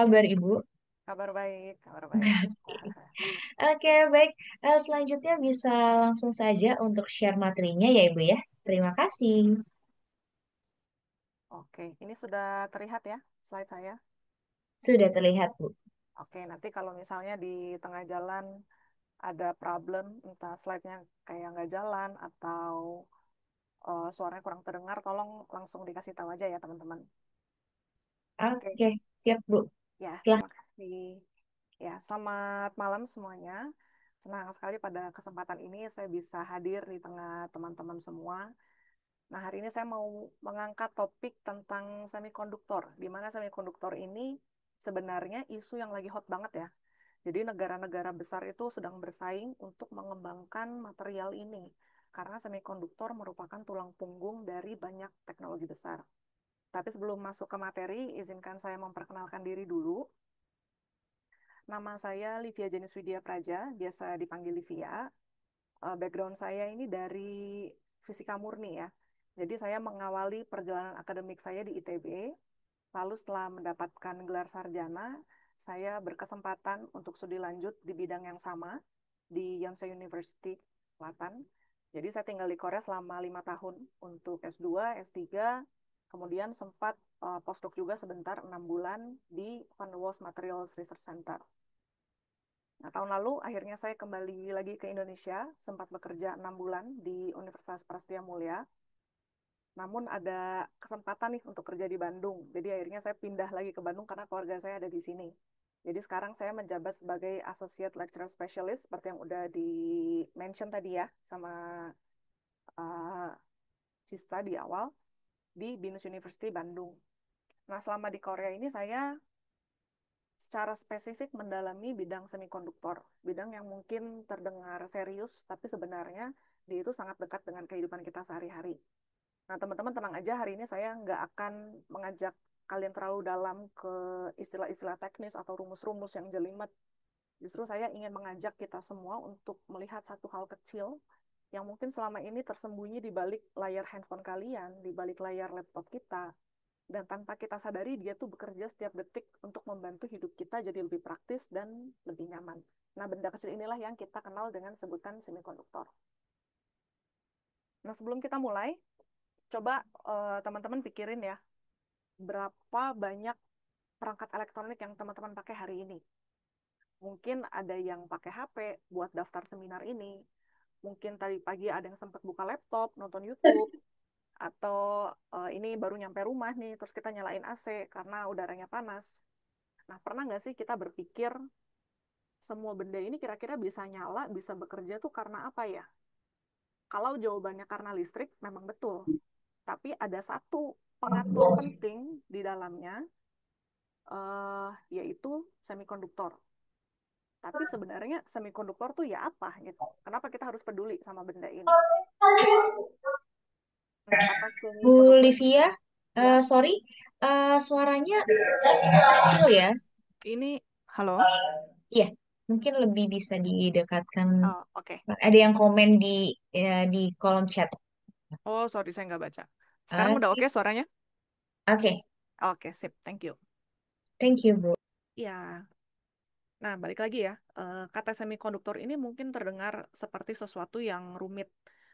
kabar Ibu? Kabar baik, kabar baik. Oke, baik. Selanjutnya bisa langsung saja untuk share materinya ya Ibu ya. Terima kasih. Oke, ini sudah terlihat ya slide saya. Sudah terlihat, Bu. Oke, nanti kalau misalnya di tengah jalan ada problem, entah slide-nya kayak nggak jalan atau suaranya kurang terdengar, tolong langsung dikasih tahu aja ya teman-teman. Oke, Oke, siap Bu. ya Silahkan. terima kasih. Ya, selamat malam semuanya. Senang sekali pada kesempatan ini saya bisa hadir di tengah teman-teman semua. Nah, hari ini saya mau mengangkat topik tentang semikonduktor, di mana semikonduktor ini sebenarnya isu yang lagi hot banget ya. Jadi negara-negara besar itu sedang bersaing untuk mengembangkan material ini, karena semikonduktor merupakan tulang punggung dari banyak teknologi besar. Tapi sebelum masuk ke materi, izinkan saya memperkenalkan diri dulu. Nama saya Livia Jenis Widya Praja, biasa dipanggil Livia. Background saya ini dari fisika murni ya. Jadi saya mengawali perjalanan akademik saya di ITB, lalu setelah mendapatkan gelar sarjana, saya berkesempatan untuk studi lanjut di bidang yang sama di Yonsei University Selatan. Jadi saya tinggal di Korea selama 5 tahun untuk S2, S3, kemudian sempat postdoc juga sebentar 6 bulan di Van der Waals Materials Research Center. Nah, tahun lalu akhirnya saya kembali lagi ke Indonesia, sempat bekerja 6 bulan di Universitas Prasetya Mulia. Namun ada kesempatan nih untuk kerja di Bandung. Jadi akhirnya saya pindah lagi ke Bandung karena keluarga saya ada di sini. Jadi sekarang saya menjabat sebagai Associate Lecturer Specialist seperti yang udah di-mention tadi ya sama uh, Cista di awal di BINUS University Bandung. Nah, selama di Korea ini saya secara spesifik mendalami bidang semikonduktor, bidang yang mungkin terdengar serius, tapi sebenarnya dia itu sangat dekat dengan kehidupan kita sehari-hari. Nah, teman-teman tenang aja, hari ini saya nggak akan mengajak kalian terlalu dalam ke istilah-istilah teknis atau rumus-rumus yang jelimet. Justru saya ingin mengajak kita semua untuk melihat satu hal kecil yang mungkin selama ini tersembunyi di balik layar handphone kalian, di balik layar laptop kita, dan tanpa kita sadari dia tuh bekerja setiap detik untuk membantu hidup kita jadi lebih praktis dan lebih nyaman. Nah, benda kecil inilah yang kita kenal dengan sebutan semikonduktor. Nah, sebelum kita mulai, coba teman-teman pikirin ya, berapa banyak perangkat elektronik yang teman-teman pakai hari ini. Mungkin ada yang pakai HP buat daftar seminar ini, mungkin tadi pagi ada yang sempat buka laptop, nonton YouTube, atau ini baru nyampe rumah nih, terus kita nyalain AC karena udaranya panas. Nah, pernah nggak sih kita berpikir semua benda ini kira-kira bisa nyala, bisa bekerja tuh karena apa ya? Kalau jawabannya karena listrik, memang betul. Tapi ada satu pengatur penting di dalamnya, yaitu semikonduktor. Tapi sebenarnya semikonduktor tuh ya apa gitu? Kenapa kita harus peduli sama benda ini? Nah, kata Bu semikonduktor Livia, ya, sorry, suaranya kecil ya. ini halo. Iya, mungkin lebih bisa didekatkan. Oh, oke. Ada yang komen di kolom chat. Oh, sorry saya nggak baca. Sekarang udah Oke, oke suaranya? oke. Oke, sip. Thank you. Thank you, Bu. Ya, nah balik lagi ya. Kata semikonduktor ini mungkin terdengar seperti sesuatu yang rumit.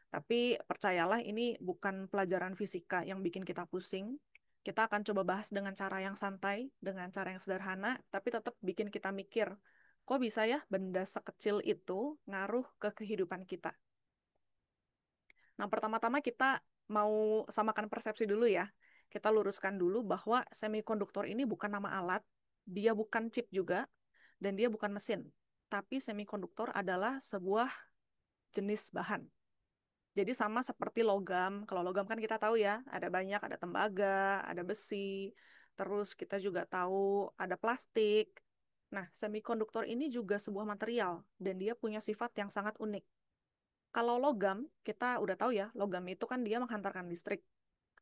Tapi percayalah ini bukan pelajaran fisika yang bikin kita pusing. Kita akan coba bahas dengan cara yang santai, dengan cara yang sederhana, tapi tetap bikin kita mikir, kok bisa ya benda sekecil itu ngaruh ke kehidupan kita? Nah, pertama-tama kita mau samakan persepsi dulu ya. Kita luruskan dulu bahwa semikonduktor ini bukan nama alat, dia bukan chip juga, dan dia bukan mesin. Tapi semikonduktor adalah sebuah jenis bahan. Jadi sama seperti logam. Kalau logam kan kita tahu ya, ada banyak, ada tembaga, ada besi, terus kita juga tahu ada plastik. Nah, semikonduktor ini juga sebuah material, dan dia punya sifat yang sangat unik. Kalau logam, kita udah tahu ya, logam itu kan dia menghantarkan listrik.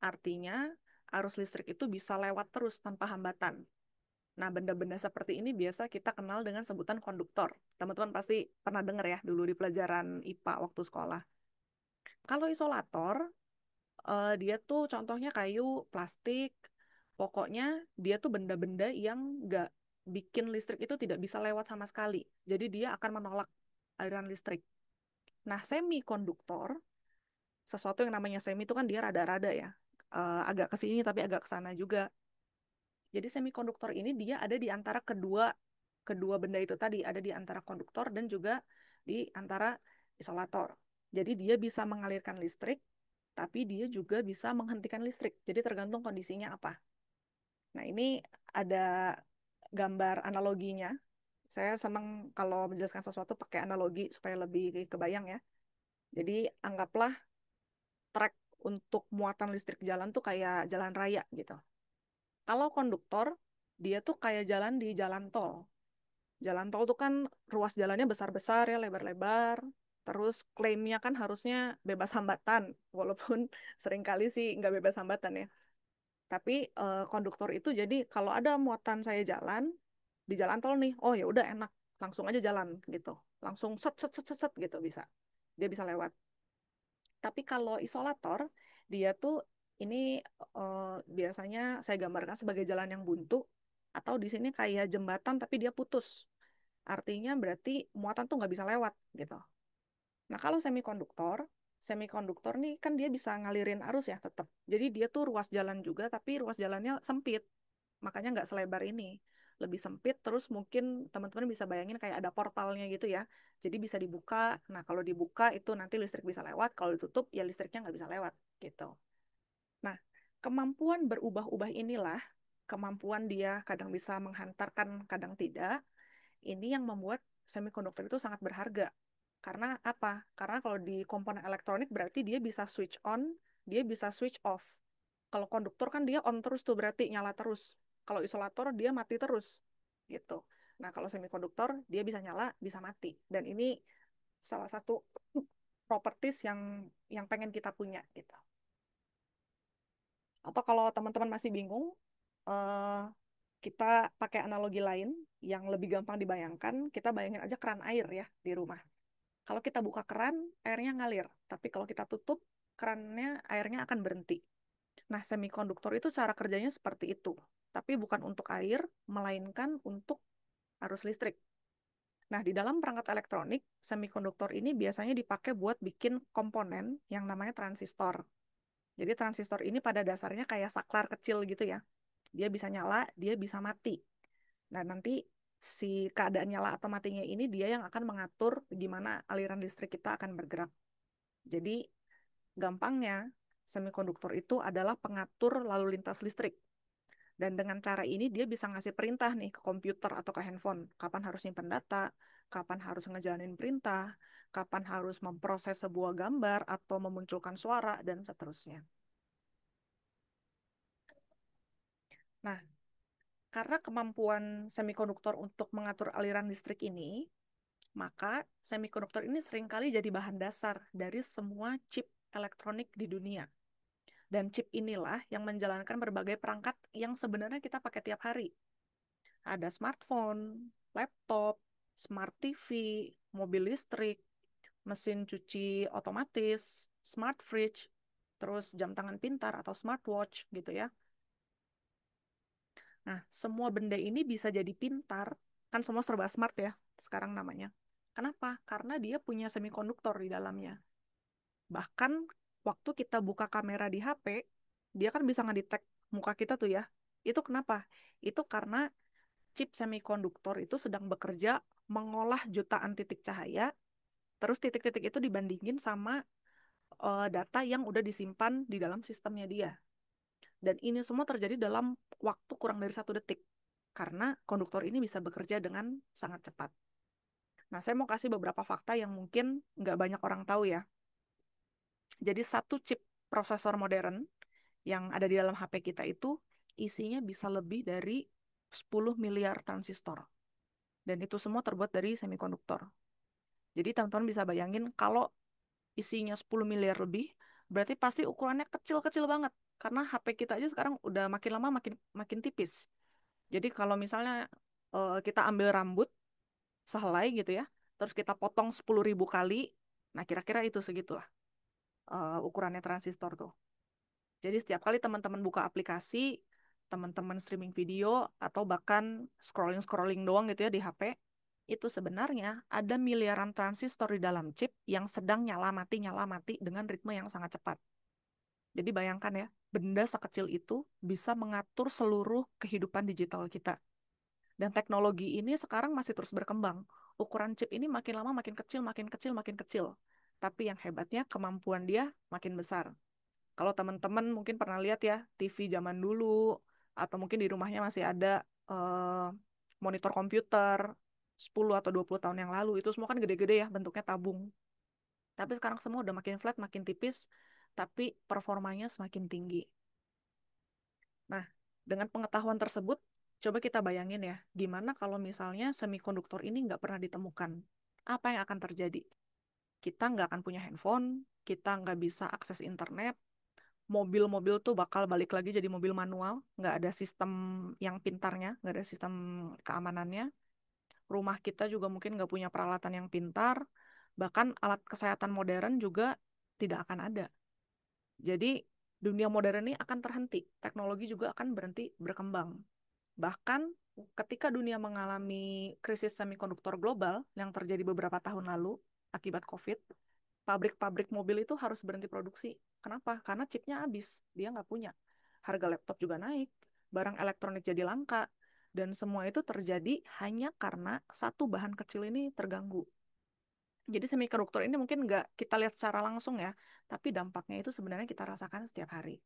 Artinya, arus listrik itu bisa lewat terus tanpa hambatan. Nah, benda-benda seperti ini biasa kita kenal dengan sebutan konduktor. Teman-teman pasti pernah dengar ya dulu di pelajaran IPA waktu sekolah. Kalau isolator, dia tuh contohnya kayu, plastik, pokoknya dia tuh benda-benda yang nggak bikin listrik itu tidak bisa lewat sama sekali. Jadi dia akan menolak aliran listrik. Nah, semikonduktor, sesuatu yang namanya semi itu kan dia rada-rada ya. Agak ke sini tapi agak ke sana juga. Jadi semikonduktor ini dia ada di antara kedua kedua benda itu tadi, ada di antara konduktor dan juga di antara isolator. Jadi dia bisa mengalirkan listrik, tapi dia juga bisa menghentikan listrik. Jadi tergantung kondisinya apa. Nah, ini ada gambar analoginya. Saya senang kalau menjelaskan sesuatu pakai analogi supaya lebih kebayang ya. Jadi anggaplah trek untuk muatan listrik jalan tuh kayak jalan raya gitu. Kalau konduktor, dia tuh kayak jalan di jalan tol. Jalan tol tuh kan ruas jalannya besar-besar ya, lebar-lebar. Terus klaimnya kan harusnya bebas hambatan, walaupun seringkali sih nggak bebas hambatan ya. Tapi konduktor itu jadi kalau ada muatan saya jalan di jalan tol nih, oh ya udah enak, langsung aja jalan gitu, langsung set set set set, set gitu bisa, dia bisa lewat. Tapi kalau isolator, dia tuh ini biasanya saya gambarkan sebagai jalan yang buntu atau di sini kayak jembatan tapi dia putus. Artinya berarti muatan tuh nggak bisa lewat gitu. Nah, kalau semikonduktor, semikonduktor nih kan dia bisa ngalirin arus ya tetap. Jadi dia tuh ruas jalan juga, tapi ruas jalannya sempit. Makanya nggak selebar ini. Lebih sempit, terus mungkin teman-teman bisa bayangin kayak ada portalnya gitu ya. Jadi bisa dibuka. Nah, kalau dibuka itu nanti listrik bisa lewat. Kalau ditutup, ya listriknya nggak bisa lewat gitu. Nah, kemampuan berubah-ubah inilah, kemampuan dia kadang bisa menghantarkan, kadang tidak, ini yang membuat semikonduktor itu sangat berharga. Karena apa? Karena kalau di komponen elektronik berarti dia bisa switch on, dia bisa switch off. Kalau konduktor kan dia on terus tuh berarti nyala terus. Kalau isolator dia mati terus. Gitu. Nah, kalau semikonduktor dia bisa nyala, bisa mati. Dan ini salah satu properties yang pengen kita punya gitu. Atau kalau teman-teman masih bingung, eh, kita pakai analogi lain yang lebih gampang dibayangkan. Kita bayangin aja keran air ya di rumah. Kalau kita buka keran, airnya ngalir. Tapi kalau kita tutup, kerannya airnya akan berhenti. Nah, semikonduktor itu cara kerjanya seperti itu. Tapi bukan untuk air, melainkan untuk arus listrik. Nah, di dalam perangkat elektronik, semikonduktor ini biasanya dipakai buat bikin komponen yang namanya transistor. Jadi transistor ini pada dasarnya kayak saklar kecil gitu ya. Dia bisa nyala, dia bisa mati. Nah, nanti si keadaan nyala atau matinya ini dia yang akan mengatur gimana aliran listrik kita akan bergerak. Jadi, gampangnya, semikonduktor itu adalah pengatur lalu lintas listrik. Dan dengan cara ini dia bisa ngasih perintah nih ke komputer atau ke handphone. Kapan harus nyimpen data, kapan harus ngejalanin perintah, kapan harus memproses sebuah gambar atau memunculkan suara, dan seterusnya. Nah, karena kemampuan semikonduktor untuk mengatur aliran listrik ini, maka semikonduktor ini seringkali jadi bahan dasar dari semua chip elektronik di dunia. Dan chip inilah yang menjalankan berbagai perangkat yang sebenarnya kita pakai tiap hari. Ada smartphone, laptop, smart TV, mobil listrik, mesin cuci otomatis, smart fridge, terus jam tangan pintar atau smartwatch gitu ya. Nah, semua benda ini bisa jadi pintar, kan semua serba smart ya sekarang namanya. Kenapa? Karena dia punya semikonduktor di dalamnya. Bahkan waktu kita buka kamera di HP, dia kan bisa ngedetek muka kita tuh ya. Itu kenapa? Itu karena chip semikonduktor itu sedang bekerja mengolah jutaan titik cahaya, terus titik-titik itu dibandingin sama data yang udah disimpan di dalam sistemnya dia. Dan ini semua terjadi dalam waktu kurang dari 1 detik. Karena konduktor ini bisa bekerja dengan sangat cepat. Nah, saya mau kasih beberapa fakta yang mungkin nggak banyak orang tahu ya. Jadi satu chip prosesor modern yang ada di dalam HP kita itu isinya bisa lebih dari 10 miliar transistor. Dan itu semua terbuat dari semikonduktor. Jadi teman-teman bisa bayangin kalau isinya 10 miliar lebih, berarti pasti ukurannya kecil-kecil banget. Karena HP kita aja sekarang udah makin lama makin makin tipis. Jadi kalau misalnya kita ambil rambut sehelai gitu ya, terus kita potong 10.000 kali, nah kira-kira itu segitulah ukurannya transistor tuh. Jadi setiap kali teman-teman buka aplikasi, teman-teman streaming video atau bahkan scrolling-scrolling doang gitu ya di HP, itu sebenarnya ada miliaran transistor di dalam chip yang sedang nyala mati dengan ritme yang sangat cepat. Jadi bayangkan ya, benda sekecil itu bisa mengatur seluruh kehidupan digital kita. Dan teknologi ini sekarang masih terus berkembang. Ukuran chip ini makin lama makin kecil, makin kecil, makin kecil. Tapi yang hebatnya kemampuan dia makin besar. Kalau teman-teman mungkin pernah lihat ya, TV zaman dulu, atau mungkin di rumahnya masih ada monitor komputer 10 atau 20 tahun yang lalu, itu semua kan gede-gede ya, bentuknya tabung. Tapi sekarang semua udah makin flat, makin tipis, tapi performanya semakin tinggi. Nah, dengan pengetahuan tersebut, coba kita bayangin ya, gimana kalau misalnya semikonduktor ini nggak pernah ditemukan? Apa yang akan terjadi? Kita nggak akan punya handphone, kita nggak bisa akses internet, mobil-mobil tuh bakal balik lagi jadi mobil manual, nggak ada sistem yang pintarnya, nggak ada sistem keamanannya. Rumah kita juga mungkin nggak punya peralatan yang pintar, bahkan alat kesehatan modern juga tidak akan ada. Jadi dunia modern ini akan terhenti, teknologi juga akan berhenti berkembang. Bahkan ketika dunia mengalami krisis semikonduktor global yang terjadi beberapa tahun lalu akibat COVID, pabrik-pabrik mobil itu harus berhenti produksi. Kenapa? Karena chipnya habis, dia nggak punya. Harga laptop juga naik, barang elektronik jadi langka, dan semua itu terjadi hanya karena satu bahan kecil ini terganggu. Jadi semikonduktor ini mungkin nggak kita lihat secara langsung ya, tapi dampaknya itu sebenarnya kita rasakan setiap hari.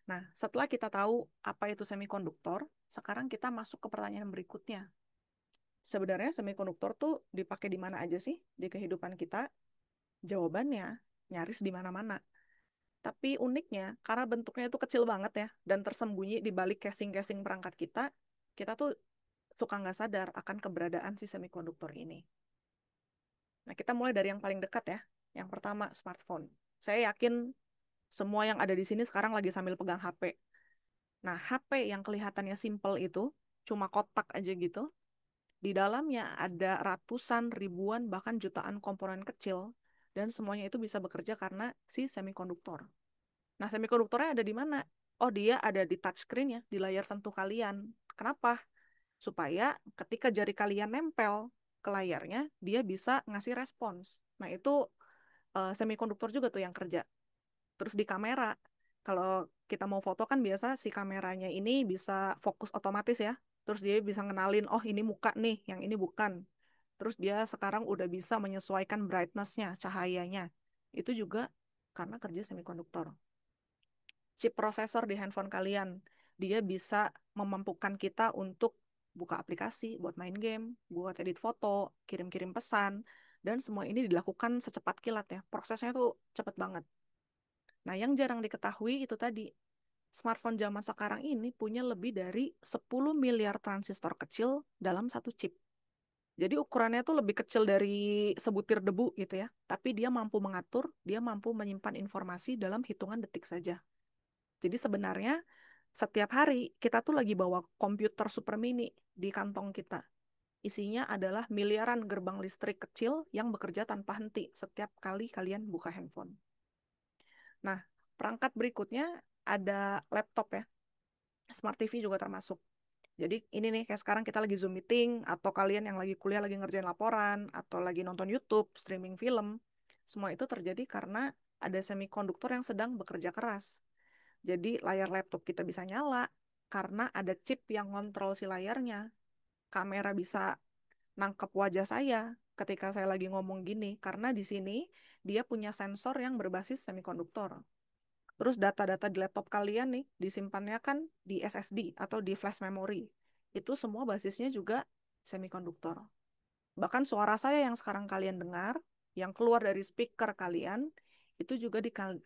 Nah, setelah kita tahu apa itu semikonduktor, sekarang kita masuk ke pertanyaan berikutnya. Sebenarnya semikonduktor tuh dipakai di mana aja sih di kehidupan kita? Jawabannya nyaris di mana-mana. Tapi uniknya, karena bentuknya itu kecil banget ya, dan tersembunyi di balik casing-casing perangkat kita tuh suka nggak sadar akan keberadaan si semikonduktor ini. Nah, kita mulai dari yang paling dekat ya. Yang pertama, smartphone. Saya yakin semua yang ada di sini sekarang lagi sambil pegang HP. Nah, HP yang kelihatannya simple itu, cuma kotak aja gitu, di dalamnya ada ratusan, ribuan, bahkan jutaan komponen kecil, dan semuanya itu bisa bekerja karena si semikonduktor. Nah, semikonduktornya ada di mana? Oh, dia ada di touchscreen ya, di layar sentuh kalian. Kenapa? Supaya ketika jari kalian nempel ke layarnya, dia bisa ngasih respons. Nah, itu semikonduktor juga tuh yang kerja. Terus di kamera, kalau kita mau foto kan biasa si kameranya ini bisa fokus otomatis ya. Terus dia bisa ngenalin, oh ini muka nih, yang ini bukan. Terus dia sekarang udah bisa menyesuaikan brightness-nya, cahayanya. Itu juga karena kerja semikonduktor. Chip prosesor di handphone kalian, dia bisa memampukan kita untuk buka aplikasi, buat main game, buat edit foto, kirim-kirim pesan, dan semua ini dilakukan secepat kilat ya. Prosesnya tuh cepet banget. Nah, yang jarang diketahui itu tadi, smartphone zaman sekarang ini punya lebih dari 10 miliar transistor kecil dalam satu chip. Jadi ukurannya tuh lebih kecil dari sebutir debu gitu ya. Tapi dia mampu mengatur, dia mampu menyimpan informasi dalam hitungan detik saja. Jadi sebenarnya setiap hari kita tuh lagi bawa komputer super mini di kantong kita. Isinya adalah miliaran gerbang listrik kecil yang bekerja tanpa henti setiap kali kalian buka handphone. Nah, perangkat berikutnya ada laptop ya. Smart TV juga termasuk. Jadi ini nih kayak sekarang kita lagi Zoom meeting atau kalian yang lagi kuliah lagi ngerjain laporan atau lagi nonton YouTube, streaming film. Semua itu terjadi karena ada semikonduktor yang sedang bekerja keras. Jadi layar laptop kita bisa nyala karena ada chip yang ngontrol si layarnya. Kamera bisa nangkep wajah saya ketika saya lagi ngomong gini karena di sini dia punya sensor yang berbasis semikonduktor. Terus data-data di laptop kalian nih disimpannya kan di SSD atau di flash memory. Itu semua basisnya juga semikonduktor. Bahkan suara saya yang sekarang kalian dengar, yang keluar dari speaker kalian, itu juga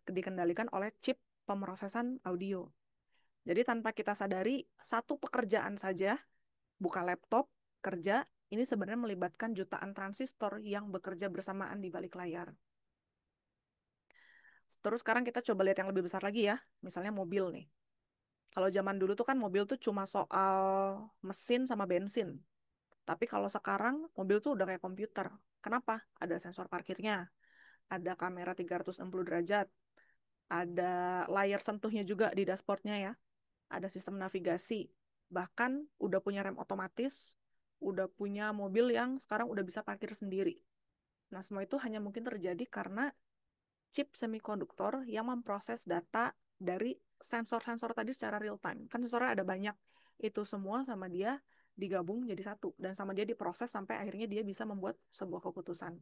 dikendalikan oleh chip pemrosesan audio. Jadi tanpa kita sadari, satu pekerjaan saja, buka laptop, kerja, ini sebenarnya melibatkan jutaan transistor yang bekerja bersamaan di balik layar. Terus sekarang kita coba lihat yang lebih besar lagi ya, misalnya mobil nih. Kalau zaman dulu tuh kan mobil tuh cuma soal mesin sama bensin. Tapi kalau sekarang mobil tuh udah kayak komputer. Kenapa? Ada sensor parkirnya, ada kamera 360 derajat, ada layar sentuhnya juga di dashboardnya ya, ada sistem navigasi, bahkan udah punya rem otomatis, udah punya mobil yang sekarang udah bisa parkir sendiri. Nah, semua itu hanya mungkin terjadi karena chip semikonduktor yang memproses data dari sensor-sensor tadi secara real time. Kan sensornya ada banyak. Itu semua sama dia digabung jadi satu. Dan sama dia diproses sampai akhirnya dia bisa membuat sebuah keputusan.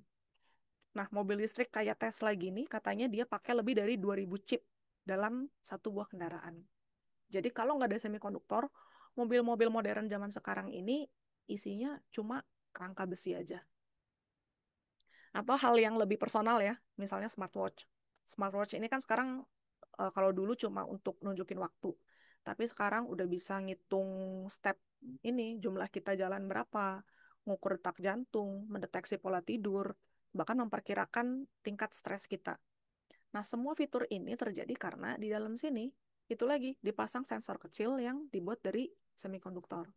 Nah, mobil listrik kayak Tesla gini katanya dia pakai lebih dari 2000 chip dalam satu buah kendaraan. Jadi kalau nggak ada semikonduktor, mobil-mobil modern zaman sekarang ini isinya cuma kerangka besi aja. Atau hal yang lebih personal ya, misalnya smartwatch. Smartwatch ini kan sekarang kalau dulu cuma untuk nunjukin waktu, tapi sekarang udah bisa ngitung step ini, jumlah kita jalan berapa, ngukur detak jantung, mendeteksi pola tidur, bahkan memperkirakan tingkat stres kita. Nah, semua fitur ini terjadi karena di dalam sini itu lagi dipasang sensor kecil yang dibuat dari semikonduktor.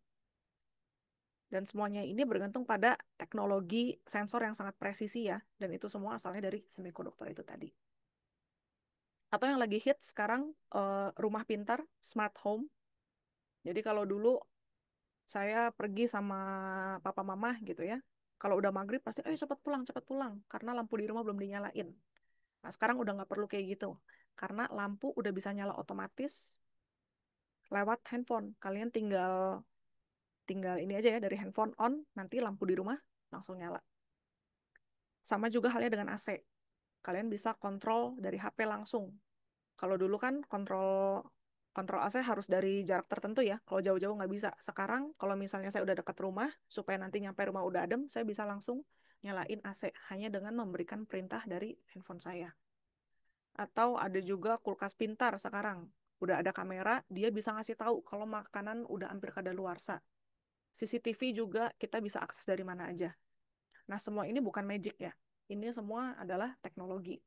Dan semuanya ini bergantung pada teknologi sensor yang sangat presisi ya. Dan itu semua asalnya dari semikonduktor itu tadi. Atau yang lagi hit sekarang rumah pintar, smart home. Jadi kalau dulu saya pergi sama papa mama gitu ya. Kalau udah maghrib pasti, ayo cepat pulang. Karena lampu di rumah belum dinyalain. Nah sekarang udah nggak perlu kayak gitu. Karena lampu udah bisa nyala otomatis lewat handphone. Kalian tinggal tinggal ini aja ya dari handphone on, nanti lampu di rumah langsung nyala. Sama juga halnya dengan AC. Kalian bisa kontrol dari HP langsung. Kalau dulu kan kontrol kontrol AC harus dari jarak tertentu ya. Kalau jauh-jauh nggak bisa. Sekarang kalau misalnya saya udah dekat rumah, supaya nanti nyampe rumah udah adem, saya bisa langsung nyalain AC hanya dengan memberikan perintah dari handphone saya. Atau ada juga kulkas pintar sekarang. Udah ada kamera, dia bisa ngasih tahu kalau makanan udah hampir kadaluarsa. CCTV juga kita bisa akses dari mana aja. Nah, semua ini bukan magic ya. Ini semua adalah teknologi.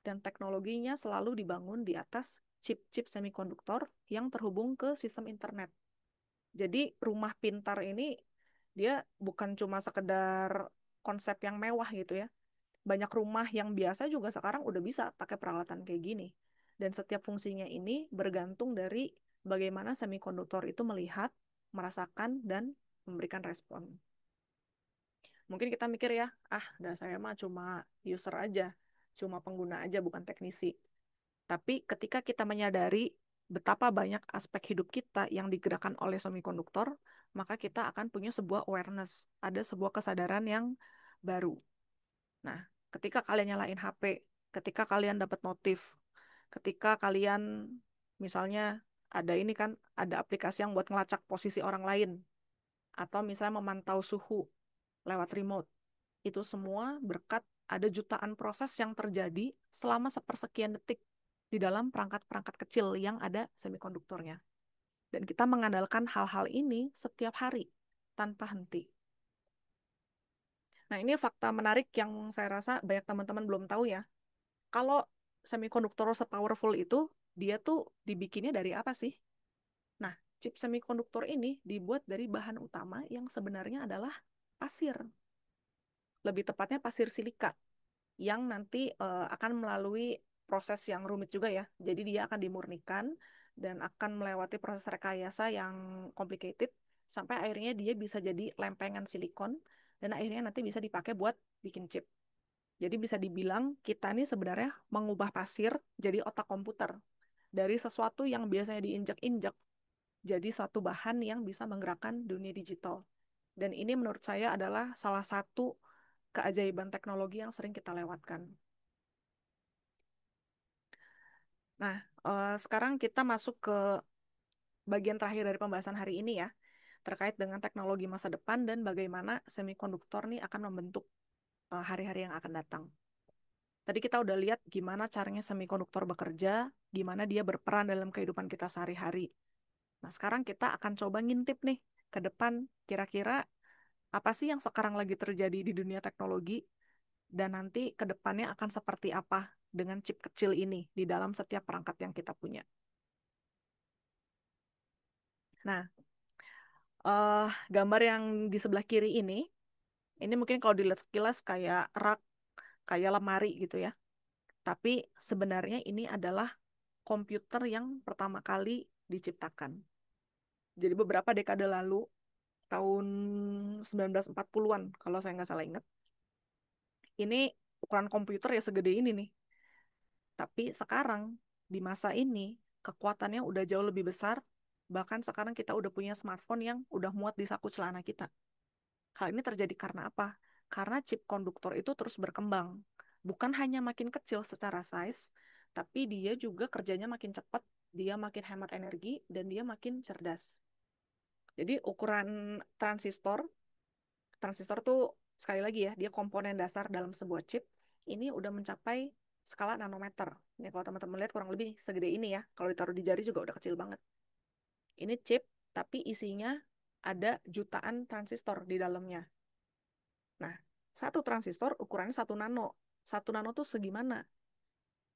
Dan teknologinya selalu dibangun di atas chip-chip semikonduktor yang terhubung ke sistem internet. Jadi rumah pintar ini dia bukan cuma sekedar konsep yang mewah gitu ya. Banyak rumah yang biasa juga sekarang udah bisa pakai peralatan kayak gini. Dan setiap fungsinya ini bergantung dari bagaimana semikonduktor itu melihat, merasakan, dan memberikan respon. Mungkin kita mikir ya, dah saya mah cuma user aja, cuma pengguna aja, bukan teknisi. Tapi ketika kita menyadari betapa banyak aspek hidup kita yang digerakkan oleh semikonduktor, maka kita akan punya sebuah awareness, ada sebuah kesadaran yang baru. Nah, ketika kalian nyalain HP, ketika kalian dapat notif, ketika kalian misalnya ada ini kan, ada aplikasi yang buat ngelacak posisi orang lain, atau misalnya memantau suhu lewat remote. Itu semua berkat ada jutaan proses yang terjadi selama sepersekian detik di dalam perangkat-perangkat kecil yang ada semikonduktornya. Dan kita mengandalkan hal-hal ini setiap hari tanpa henti. Nah, ini fakta menarik yang saya rasa banyak teman-teman belum tahu ya. Kalau semikonduktor sepowerful itu, dia tuh dibikinnya dari apa sih? Nah, chip semikonduktor ini dibuat dari bahan utama yang sebenarnya adalah pasir. Lebih tepatnya pasir silika yang nanti akan melalui proses yang rumit juga ya. Jadi dia akan dimurnikan dan akan melewati proses rekayasa yang complicated sampai akhirnya dia bisa jadi lempengan silikon dan akhirnya nanti bisa dipakai buat bikin chip. Jadi bisa dibilang kita ini sebenarnya mengubah pasir jadi otak komputer dari sesuatu yang biasanya diinjak-injak jadi satu bahan yang bisa menggerakkan dunia digital. Dan ini menurut saya adalah salah satu keajaiban teknologi yang sering kita lewatkan. Nah, sekarang kita masuk ke bagian terakhir dari pembahasan hari ini ya, terkait dengan teknologi masa depan dan bagaimana semikonduktor nih akan membentuk hari-hari yang akan datang. Tadi kita udah lihat gimana caranya semikonduktor bekerja, gimana dia berperan dalam kehidupan kita sehari-hari. Nah, sekarang kita akan coba ngintip nih ke depan, kira-kira apa sih yang sekarang lagi terjadi di dunia teknologi dan nanti ke depannya akan seperti apa dengan chip kecil ini di dalam setiap perangkat yang kita punya. Nah, gambar yang di sebelah kiri ini mungkin kalau dilihat sekilas kayak rak, kayak lemari gitu ya. Tapi sebenarnya ini adalah komputer yang pertama kali diciptakan. Jadi beberapa dekade lalu, tahun 1940-an kalau saya nggak salah ingat, ini ukuran komputer ya segede ini nih. Tapi sekarang di masa ini kekuatannya udah jauh lebih besar. Bahkan sekarang kita udah punya smartphone yang udah muat di saku celana kita. Hal ini terjadi karena apa? Karena chip konduktor itu terus berkembang. Bukan hanya makin kecil secara size, tapi dia juga kerjanya makin cepat, dia makin hemat energi, dan dia makin cerdas. Jadi ukuran transistor, transistor tuh sekali lagi ya, dia komponen dasar dalam sebuah chip, ini udah mencapai skala nanometer. Ini kalau teman-teman lihat kurang lebih segede ini ya. Kalau ditaruh di jari juga udah kecil banget. Ini chip, tapi isinya ada jutaan transistor di dalamnya. Nah, satu transistor ukurannya 1 nano. 1 nano tuh segimana?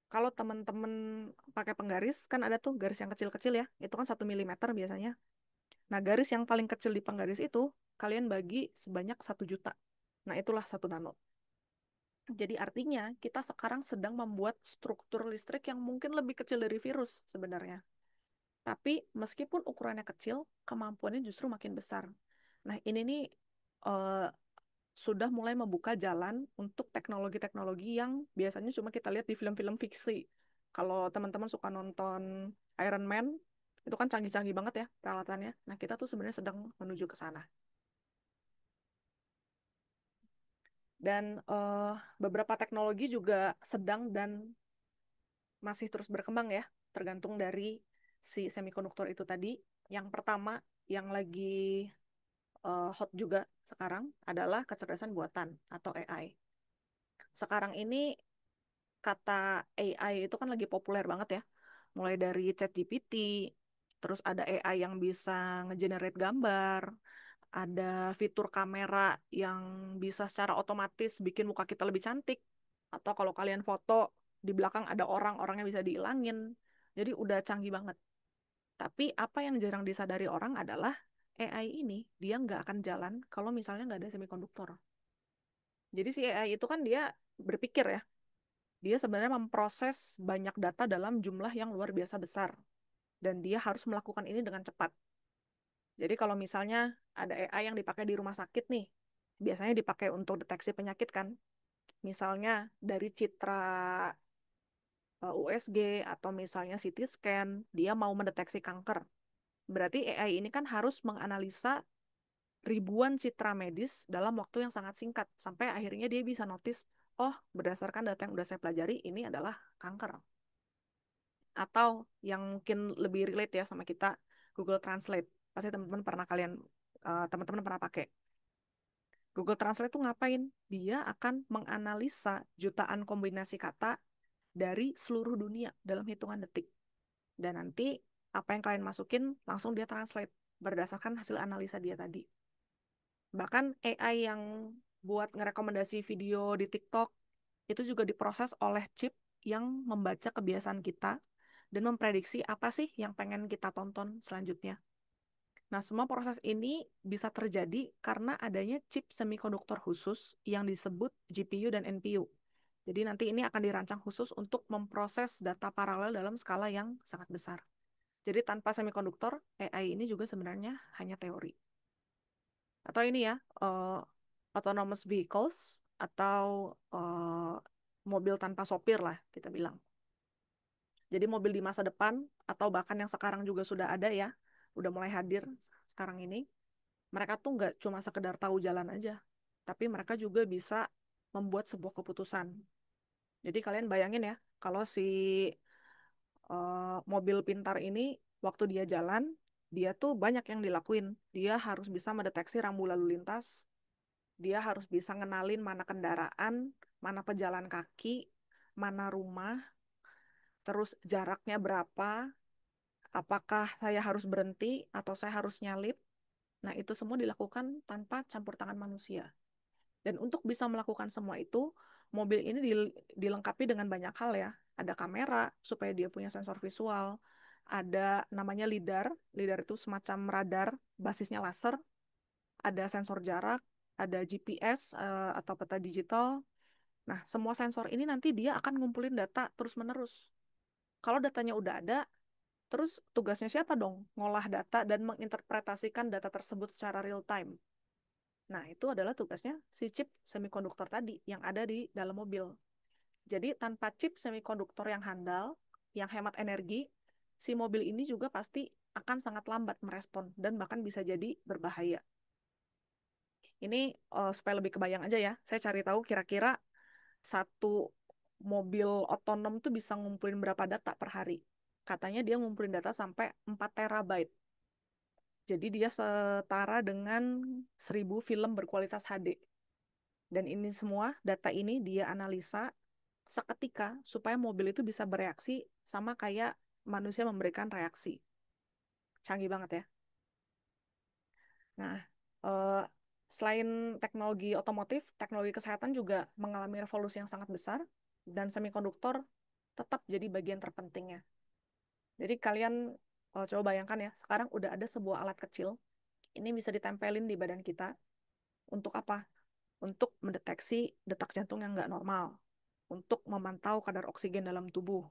Kalau teman-teman pakai penggaris, kan ada tuh garis yang kecil-kecil ya. Itu kan 1 milimeter biasanya. Nah, garis yang paling kecil di penggaris itu, kalian bagi sebanyak 1 juta. Nah, itulah 1 nano. Jadi artinya, kita sekarang sedang membuat struktur listrik yang mungkin lebih kecil dari virus sebenarnya. Tapi meskipun ukurannya kecil, kemampuannya justru makin besar. Nah, ini nih eh, sudah mulai membuka jalan untuk teknologi-teknologi yang biasanya cuma kita lihat di film-film fiksi. Kalau teman-teman suka nonton Iron Man, itu kan canggih-canggih banget ya peralatannya. Nah, kita tuh sebenarnya sedang menuju ke sana. Dan beberapa teknologi juga sedang dan masih terus berkembang ya, tergantung dari si semikonduktor itu tadi. Yang pertama, yang lagi hot juga sekarang adalah kecerdasan buatan atau AI. Sekarang ini kata AI itu kan lagi populer banget ya. Mulai dari ChatGPT, terus ada AI yang bisa ngegenerate gambar, ada fitur kamera yang bisa secara otomatis bikin muka kita lebih cantik. Atau kalau kalian foto, di belakang ada orang, orangnya bisa dihilangin. Jadi udah canggih banget. Tapi apa yang jarang disadari orang adalah AI ini, dia nggak akan jalan kalau misalnya nggak ada semikonduktor. Jadi si AI itu kan dia berpikir ya, dia sebenarnya memproses banyak data dalam jumlah yang luar biasa besar. Dan dia harus melakukan ini dengan cepat. Jadi kalau misalnya ada AI yang dipakai di rumah sakit nih, biasanya dipakai untuk deteksi penyakit kan. Misalnya dari citra USG atau misalnya CT scan, dia mau mendeteksi kanker. Berarti AI ini kan harus menganalisa ribuan citra medis dalam waktu yang sangat singkat. Sampai akhirnya dia bisa notice, oh berdasarkan data yang udah saya pelajari, ini adalah kanker. Atau yang mungkin lebih relate ya sama kita, Google Translate. Pasti teman-teman pernah pakai. Google Translate itu ngapain? Dia akan menganalisa jutaan kombinasi kata dari seluruh dunia dalam hitungan detik. Dan nanti apa yang kalian masukin langsung dia translate berdasarkan hasil analisa dia tadi. Bahkan AI yang buat ngerekomendasi video di TikTok itu juga diproses oleh chip yang membaca kebiasaan kita dan memprediksi apa sih yang pengen kita tonton selanjutnya. Nah, semua proses ini bisa terjadi karena adanya chip semikonduktor khusus yang disebut GPU dan NPU. Jadi nanti ini akan dirancang khusus untuk memproses data paralel dalam skala yang sangat besar. Jadi tanpa semikonduktor, AI ini juga sebenarnya hanya teori. Atau ini ya, autonomous vehicles atau mobil tanpa sopir lah kita bilang. Jadi mobil di masa depan atau bahkan yang sekarang juga sudah ada ya, udah mulai hadir sekarang ini. Mereka tuh nggak cuma sekedar tahu jalan aja, tapi mereka juga bisa membuat sebuah keputusan. Jadi kalian bayangin ya, kalau si mobil pintar ini waktu dia jalan, dia tuh banyak yang dilakuin. Dia harus bisa mendeteksi rambu lalu lintas, dia harus bisa ngenalin mana kendaraan, mana pejalan kaki, mana rumah, terus jaraknya berapa, apakah saya harus berhenti atau saya harus nyalip. Nah, itu semua dilakukan tanpa campur tangan manusia. Dan untuk bisa melakukan semua itu, mobil ini dilengkapi dengan banyak hal ya. Ada kamera supaya dia punya sensor visual, ada namanya lidar. Lidar itu semacam radar basisnya laser, ada sensor jarak, ada GPS atau peta digital. Nah, semua sensor ini nanti dia akan ngumpulin data terus-menerus. Kalau datanya udah ada, terus tugasnya siapa dong? Ngolah data dan menginterpretasikan data tersebut secara real time. Nah, itu adalah tugasnya si chip semikonduktor tadi yang ada di dalam mobil. Jadi tanpa chip semikonduktor yang handal, yang hemat energi, si mobil ini juga pasti akan sangat lambat merespon dan bahkan bisa jadi berbahaya. Ini supaya lebih kebayang aja ya, saya cari tahu kira-kira satu mobil otonom tuh bisa ngumpulin berapa data per hari. Katanya dia ngumpulin data sampai 4 terabyte. Jadi dia setara dengan 1.000 film berkualitas HD. Dan ini semua, data ini dia analisa seketika supaya mobil itu bisa bereaksi sama kayak manusia memberikan reaksi. Canggih banget ya. Nah, eh, selain teknologi otomotif, teknologi kesehatan juga mengalami revolusi yang sangat besar dan semikonduktor tetap jadi bagian terpentingnya. Jadi kalian coba bayangkan ya, sekarang udah ada sebuah alat kecil, ini bisa ditempelin di badan kita untuk apa? Untuk mendeteksi detak jantung yang nggak normal, untuk memantau kadar oksigen dalam tubuh,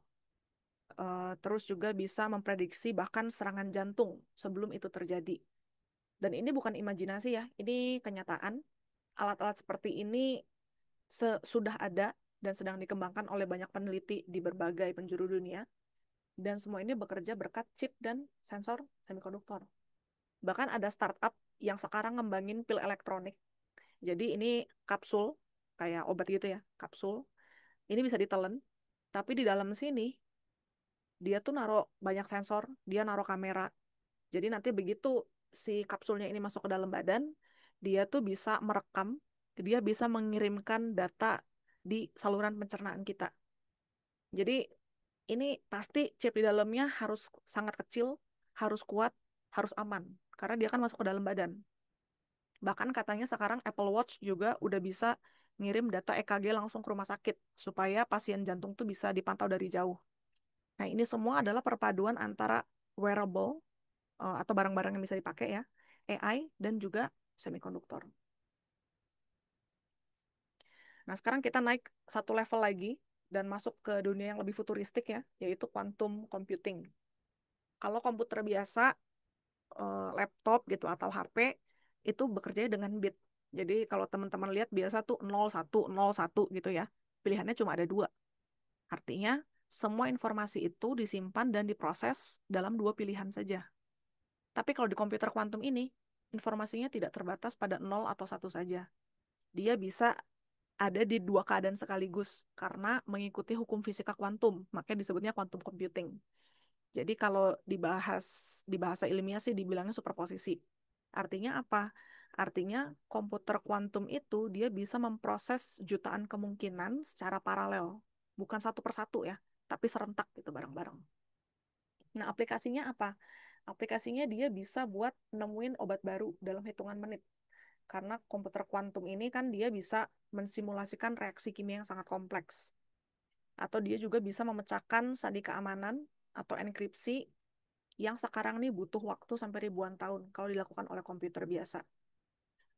terus juga bisa memprediksi bahkan serangan jantung sebelum itu terjadi. Dan ini bukan imajinasi ya, ini kenyataan. Alat-alat seperti ini sudah ada dan sedang dikembangkan oleh banyak peneliti di berbagai penjuru dunia. Dan semua ini bekerja berkat chip dan sensor semikonduktor. Bahkan ada startup yang sekarang ngembangin pil elektronik. Jadi ini kapsul, kayak obat gitu ya, kapsul. Ini bisa ditelen, tapi di dalam sini dia tuh naruh banyak sensor, dia naruh kamera. Jadi nanti begitu si kapsulnya ini masuk ke dalam badan, dia tuh bisa merekam, dia bisa mengirimkan data di saluran pencernaan kita. Jadi ini pasti chip di dalamnya harus sangat kecil, harus kuat, harus aman, karena dia kan masuk ke dalam badan. Bahkan katanya sekarang Apple Watch juga udah bisa ngirim data EKG langsung ke rumah sakit, supaya pasien jantung tuh bisa dipantau dari jauh. Nah, ini semua adalah perpaduan antara wearable atau barang-barang yang bisa dipakai ya, AI dan juga semikonduktor. Nah, sekarang kita naik satu level lagi dan masuk ke dunia yang lebih futuristik ya, yaitu quantum computing. Kalau komputer biasa, laptop gitu atau HP itu bekerja dengan bit. Jadi kalau teman-teman lihat biasa tuh 0101 gitu ya. Pilihannya cuma ada dua. Artinya semua informasi itu disimpan dan diproses dalam dua pilihan saja. Tapi kalau di komputer kuantum ini, informasinya tidak terbatas pada 0 atau satu saja. Dia bisa ada di dua keadaan sekaligus karena mengikuti hukum fisika kuantum, makanya disebutnya quantum computing. Jadi kalau dibahas di bahasa ilmiah sih dibilangnya superposisi. Artinya apa? Artinya komputer kuantum itu dia bisa memproses jutaan kemungkinan secara paralel, bukan satu persatu ya, tapi serentak gitu bareng-bareng. Nah, aplikasinya apa? Aplikasinya dia bisa buat nemuin obat baru dalam hitungan menit. Karena komputer kuantum ini kan dia bisa mensimulasikan reaksi kimia yang sangat kompleks. Atau dia juga bisa memecahkan sandi keamanan atau enkripsi yang sekarang nih butuh waktu sampai ribuan tahun kalau dilakukan oleh komputer biasa.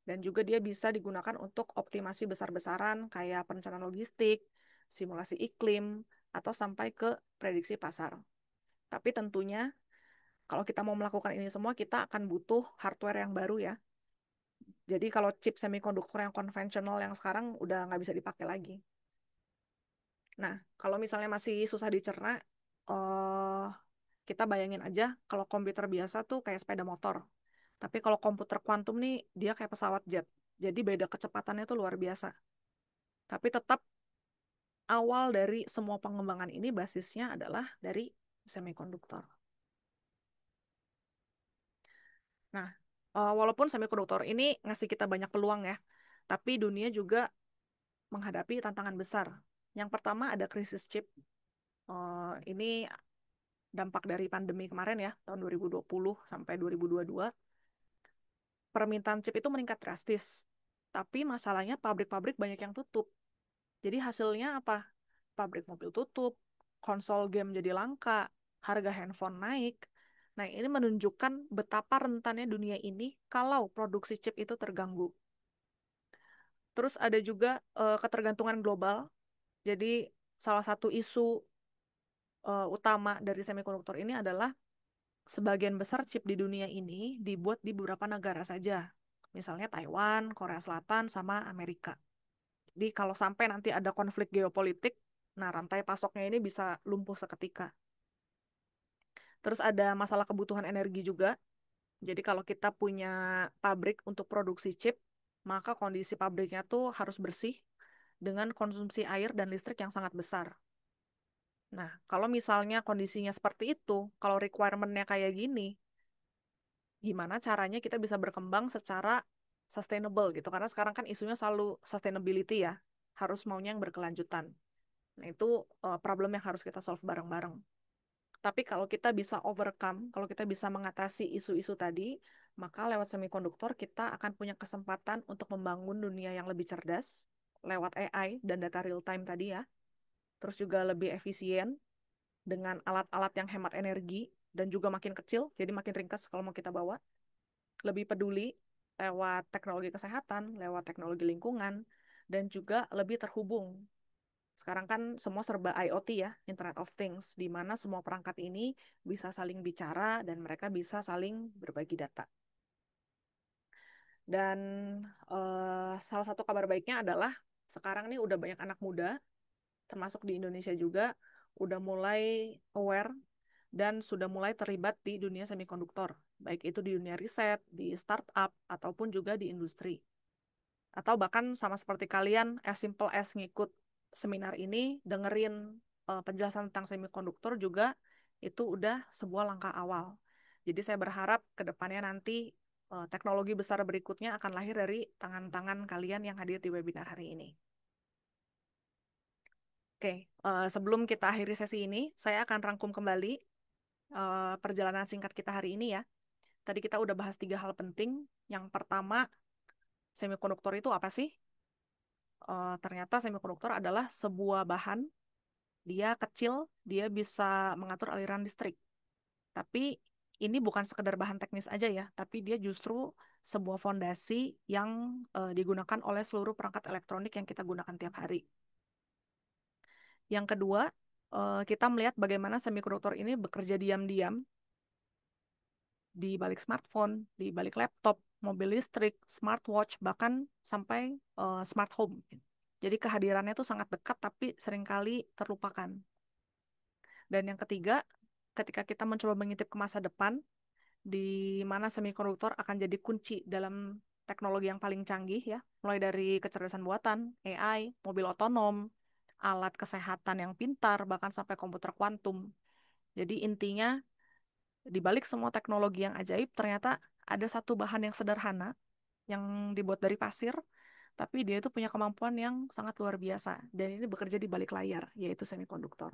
Dan juga dia bisa digunakan untuk optimasi besar-besaran kayak perencanaan logistik, simulasi iklim, atau sampai ke prediksi pasar. Tapi tentunya kalau kita mau melakukan ini semua, kita akan butuh hardware yang baru ya. Jadi kalau chip semikonduktor yang konvensional yang sekarang udah nggak bisa dipakai lagi. Nah, kalau misalnya masih susah dicerna, eh kita bayangin aja kalau komputer biasa tuh kayak sepeda motor. Tapi kalau komputer kuantum nih, dia kayak pesawat jet. Jadi beda kecepatannya tuh luar biasa. Tapi tetap awal dari semua pengembangan ini basisnya adalah dari semikonduktor. Nah, walaupun semikonduktor ini ngasih kita banyak peluang ya, tapi dunia juga menghadapi tantangan besar. Yang pertama ada krisis chip. Ini dampak dari pandemi kemarin ya, tahun 2020 sampai 2022. Permintaan chip itu meningkat drastis. Tapi masalahnya pabrik-pabrik banyak yang tutup. Jadi hasilnya apa? Pabrik mobil tutup, konsol game jadi langka, harga handphone naik. Nah, ini menunjukkan betapa rentannya dunia ini kalau produksi chip itu terganggu. Terus ada juga ketergantungan global. Jadi salah satu isu utama dari semikonduktor ini adalah sebagian besar chip di dunia ini dibuat di beberapa negara saja. Misalnya Taiwan, Korea Selatan, sama Amerika. Jadi kalau sampai nanti ada konflik geopolitik, nah rantai pasoknya ini bisa lumpuh seketika. Terus ada masalah kebutuhan energi juga. Jadi kalau kita punya pabrik untuk produksi chip, maka kondisi pabriknya tuh harus bersih dengan konsumsi air dan listrik yang sangat besar. Nah, kalau misalnya kondisinya seperti itu, kalau requirement-nya kayak gini, gimana caranya kita bisa berkembang secara sustainable gitu? Karena sekarang kan isunya selalu sustainability ya, harus maunya yang berkelanjutan. Nah, itu problem yang harus kita solve bareng-bareng. Tapi kalau kita bisa overcome, kalau kita bisa mengatasi isu-isu tadi, maka lewat semikonduktor kita akan punya kesempatan untuk membangun dunia yang lebih cerdas lewat AI dan data real time tadi ya. Terus juga lebih efisien dengan alat-alat yang hemat energi dan juga makin kecil, jadi makin ringkas kalau mau kita bawa. Lebih peduli lewat teknologi kesehatan, lewat teknologi lingkungan, dan juga lebih terhubung. Sekarang kan semua serba IoT ya, Internet of Things, di mana semua perangkat ini bisa saling bicara dan mereka bisa saling berbagi data. Dan salah satu kabar baiknya adalah sekarang nih udah banyak anak muda, termasuk di Indonesia juga, udah mulai aware dan sudah mulai terlibat di dunia semikonduktor, baik itu di dunia riset, di startup, ataupun juga di industri. Atau bahkan sama seperti kalian, as simple as ngikut seminar ini, dengerin penjelasan tentang semikonduktor juga, itu udah sebuah langkah awal. Jadi saya berharap ke depannya nanti teknologi besar berikutnya akan lahir dari tangan-tangan kalian yang hadir di webinar hari ini. Oke, sebelum kita akhiri sesi ini, saya akan rangkum kembali perjalanan singkat kita hari ini ya. Tadi kita udah bahas 3 hal penting. Yang pertama, semikonduktor itu apa sih? Ternyata semikonduktor adalah sebuah bahan, dia kecil, dia bisa mengatur aliran listrik. Tapi ini bukan sekedar bahan teknis aja ya, tapi dia justru sebuah fondasi yang digunakan oleh seluruh perangkat elektronik yang kita gunakan tiap hari. Yang kedua, kita melihat bagaimana semikonduktor ini bekerja diam-diam di balik smartphone, di balik laptop, mobil listrik, smartwatch, bahkan sampai smart home. Jadi kehadirannya itu sangat dekat tapi seringkali terlupakan. Dan yang ketiga, ketika kita mencoba mengintip ke masa depan, di mana semikonduktor akan jadi kunci dalam teknologi yang paling canggih ya, mulai dari kecerdasan buatan, AI, mobil otonom, alat kesehatan yang pintar, bahkan sampai komputer kuantum. Jadi intinya di balik semua teknologi yang ajaib, ternyata ada satu bahan yang sederhana yang dibuat dari pasir, tapi dia itu punya kemampuan yang sangat luar biasa. Dan ini bekerja di balik layar, yaitu semikonduktor.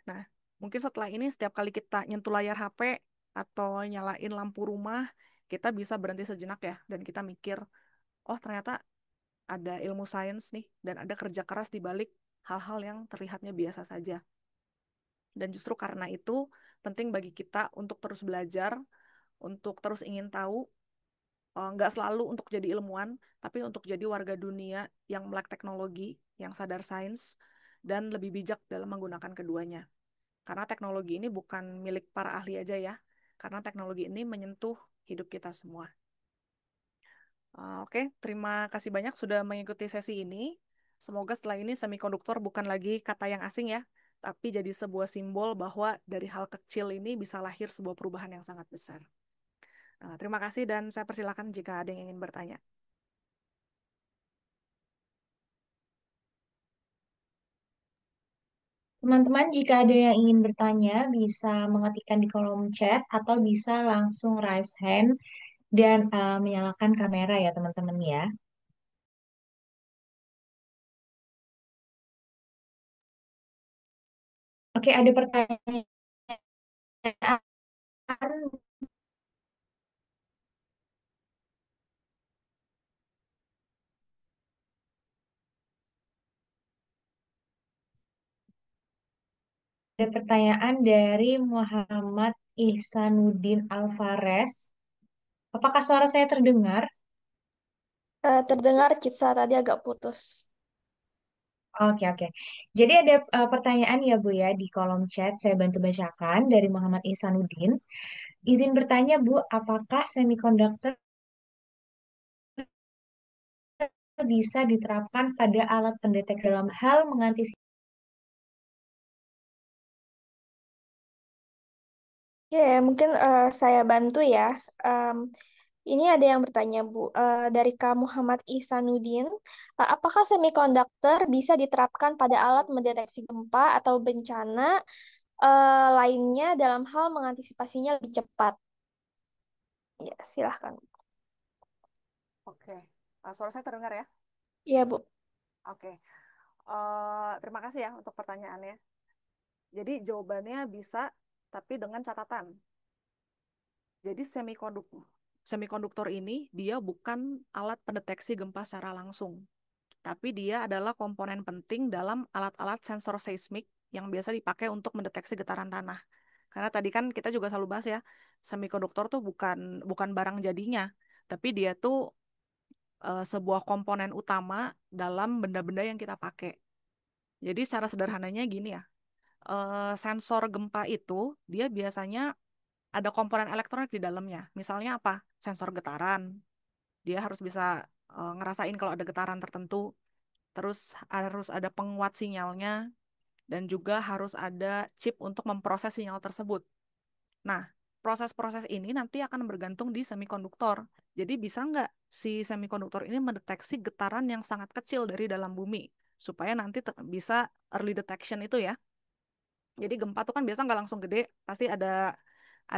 Nah, mungkin setelah ini setiap kali kita nyentuh layar HP atau nyalain lampu rumah, kita bisa berhenti sejenak ya, dan kita mikir, oh ternyata ada ilmu sains nih, dan ada kerja keras di balik hal-hal yang terlihatnya biasa saja. Dan justru karena itu, penting bagi kita untuk terus belajar, untuk terus ingin tahu, nggak selalu untuk jadi ilmuwan, tapi untuk jadi warga dunia yang melek teknologi, yang sadar sains, dan lebih bijak dalam menggunakan keduanya. Karena teknologi ini bukan milik para ahli aja ya, karena teknologi ini menyentuh hidup kita semua. Oke, terima kasih banyak sudah mengikuti sesi ini. Semoga setelah ini semikonduktor bukan lagi kata yang asing ya, tapi jadi sebuah simbol bahwa dari hal kecil ini bisa lahir sebuah perubahan yang sangat besar. Terima kasih dan saya persilakan jika ada yang ingin bertanya. Teman-teman, jika ada yang ingin bertanya, bisa mengetikkan di kolom chat atau bisa langsung raise hand dan menyalakan kamera ya teman-teman ya. Oke, ada pertanyaan. Ada pertanyaan dari Muhammad Ihsanuddin Alvarez. Apakah suara saya terdengar? Terdengar Kitsa tadi agak putus. Oke, oke. Jadi ada pertanyaan ya Bu ya di kolom chat. Saya bantu bacakan dari Muhammad Ihsanuddin. Izin bertanya Bu, apakah semikonduktor bisa diterapkan pada alat pendetek dalam hal mengantisipasi? Ya, mungkin saya bantu ya. Em, ini ada yang bertanya, Bu, dari Kak Muhammad Ihsanuddin, apakah semikonduktor bisa diterapkan pada alat mendeteksi gempa atau bencana lainnya dalam hal mengantisipasinya lebih cepat? Ya, silahkan. Oke. Suara saya terdengar ya? Iya, Bu. Oke. Terima kasih ya untuk pertanyaannya. Jadi jawabannya bisa, tapi dengan catatan. Jadi semikonduktor ini dia bukan alat pendeteksi gempa secara langsung, tapi dia adalah komponen penting dalam alat-alat sensor seismik yang biasa dipakai untuk mendeteksi getaran tanah. Karena tadi kan kita juga selalu bahas ya, semikonduktor tuh bukan bukan barang jadinya, tapi dia tuh sebuah komponen utama dalam benda-benda yang kita pakai. Jadi secara sederhananya gini ya, sensor gempa itu dia biasanya ada komponen elektronik di dalamnya. Misalnya apa? Sensor getaran. Dia harus bisa ngerasain kalau ada getaran tertentu. Terus harus ada penguat sinyalnya dan juga harus ada chip untuk memproses sinyal tersebut. Nah, proses-proses ini nanti akan bergantung di semikonduktor. Jadi bisa nggak si semikonduktor ini mendeteksi getaran yang sangat kecil dari dalam bumi supaya nanti bisa early detection itu ya. Jadi gempa tuh kan biasa nggak langsung gede, pasti ada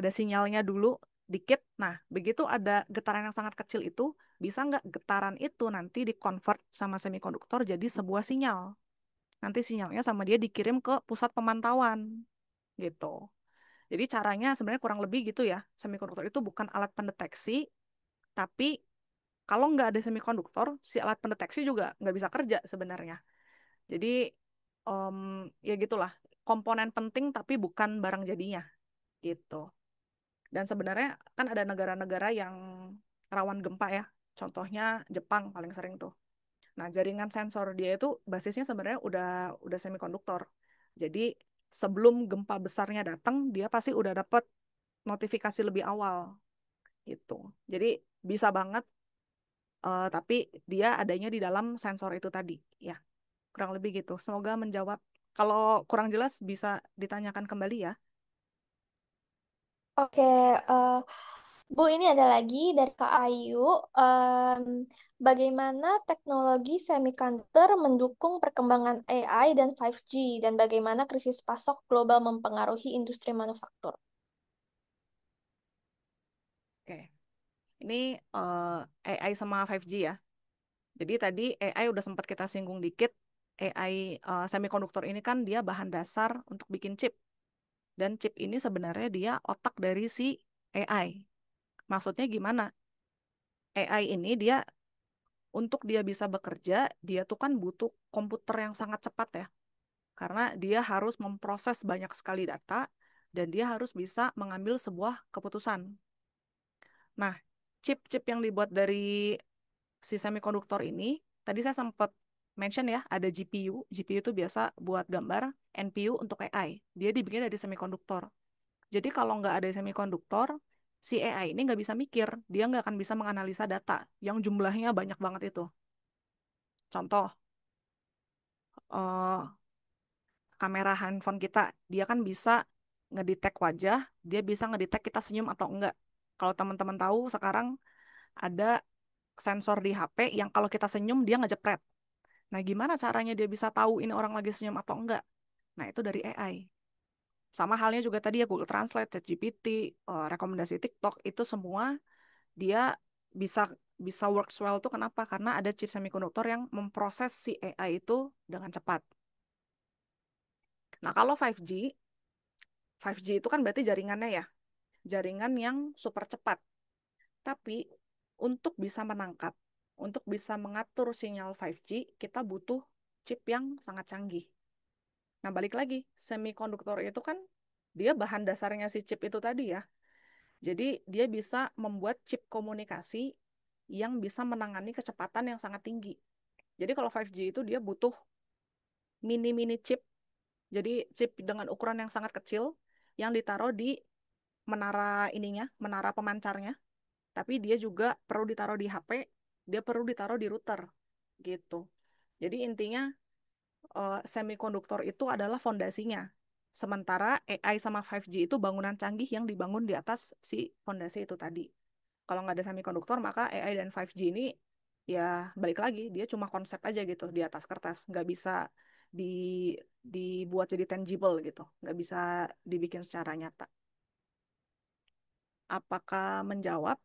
sinyalnya dulu dikit. Nah, begitu ada getaran yang sangat kecil itu, bisa nggak getaran itu nanti dikonvert sama semikonduktor jadi sebuah sinyal. Nanti sinyalnya sama dia dikirim ke pusat pemantauan gitu. Jadi caranya sebenarnya kurang lebih gitu ya. Semikonduktor itu bukan alat pendeteksi, tapi kalau nggak ada semikonduktor, si alat pendeteksi juga nggak bisa kerja sebenarnya. Jadi em, ya gitulah, komponen penting tapi bukan barang jadinya gitu. Dan sebenarnya kan ada negara-negara yang rawan gempa ya. Contohnya Jepang paling sering tuh. Nah, jaringan sensor dia itu basisnya sebenarnya udah semikonduktor. Jadi sebelum gempa besarnya datang, dia pasti udah dapat notifikasi lebih awal gitu. Jadi bisa banget, tapi dia adanya di dalam sensor itu tadi. Ya, kurang lebih gitu. Semoga menjawab. Kalau kurang jelas bisa ditanyakan kembali ya. Oke, eh, Bu, ini ada lagi dari Kak Ayu. Em, Bagaimana teknologi semiconductor mendukung perkembangan AI dan 5G, dan bagaimana krisis pasok global mempengaruhi industri manufaktur? Oke, ini AI sama 5G ya. Jadi tadi AI udah sempat kita singgung dikit. AI semikonduktor ini kan dia bahan dasar untuk bikin chip. Dan chip ini sebenarnya dia otak dari si AI. Maksudnya gimana? AI ini dia untuk dia bisa bekerja, dia tuh kan butuh komputer yang sangat cepat ya. Karena dia harus memproses banyak sekali data dan dia harus bisa mengambil sebuah keputusan. Nah, chip-chip yang dibuat dari si semikonduktor ini, tadi saya sempat mention ya, ada GPU. GPU itu biasa buat gambar, NPU untuk AI. Dia dibikin dari semikonduktor. Jadi kalau nggak ada semikonduktor, si AI ini nggak bisa mikir. Dia nggak akan bisa menganalisa data yang jumlahnya banyak banget itu. Contoh, eh, kamera handphone kita, dia kan bisa ngedetek wajah, dia bisa ngedetek kita senyum atau enggak. Kalau teman-teman tahu, sekarang ada sensor di HP yang kalau kita senyum, dia ngejepret. Nah, gimana caranya dia bisa tahu ini orang lagi senyum atau enggak? Nah, itu dari AI. Sama halnya juga tadi ya Google Translate, ChatGPT, rekomendasi TikTok, itu semua dia bisa bisa works well tuh kenapa? Karena ada chip semikonduktor yang memproses si AI itu dengan cepat. Nah, kalau 5G, 5G itu kan berarti jaringannya ya, jaringan yang super cepat. Tapi untuk bisa menangkap, untuk bisa mengatur sinyal 5G, kita butuh chip yang sangat canggih. Nah, balik lagi, semikonduktor itu kan dia bahan dasarnya si chip itu tadi ya. Jadi dia bisa membuat chip komunikasi yang bisa menangani kecepatan yang sangat tinggi. Jadi kalau 5G itu dia butuh mini-mini chip. Jadi chip dengan ukuran yang sangat kecil yang ditaruh di menara ininya, menara pemancarnya. Tapi dia juga perlu ditaruh di HP, dia perlu ditaruh di router gitu. Jadi intinya semikonduktor itu adalah fondasinya. Sementara AI sama 5G itu bangunan canggih yang dibangun di atas si fondasi itu tadi. Kalau nggak ada semikonduktor, maka AI dan 5G ini ya balik lagi, dia cuma konsep aja gitu di atas kertas, nggak bisa di dibuat jadi tangible gitu, nggak bisa dibikin secara nyata. Apakah menjawab?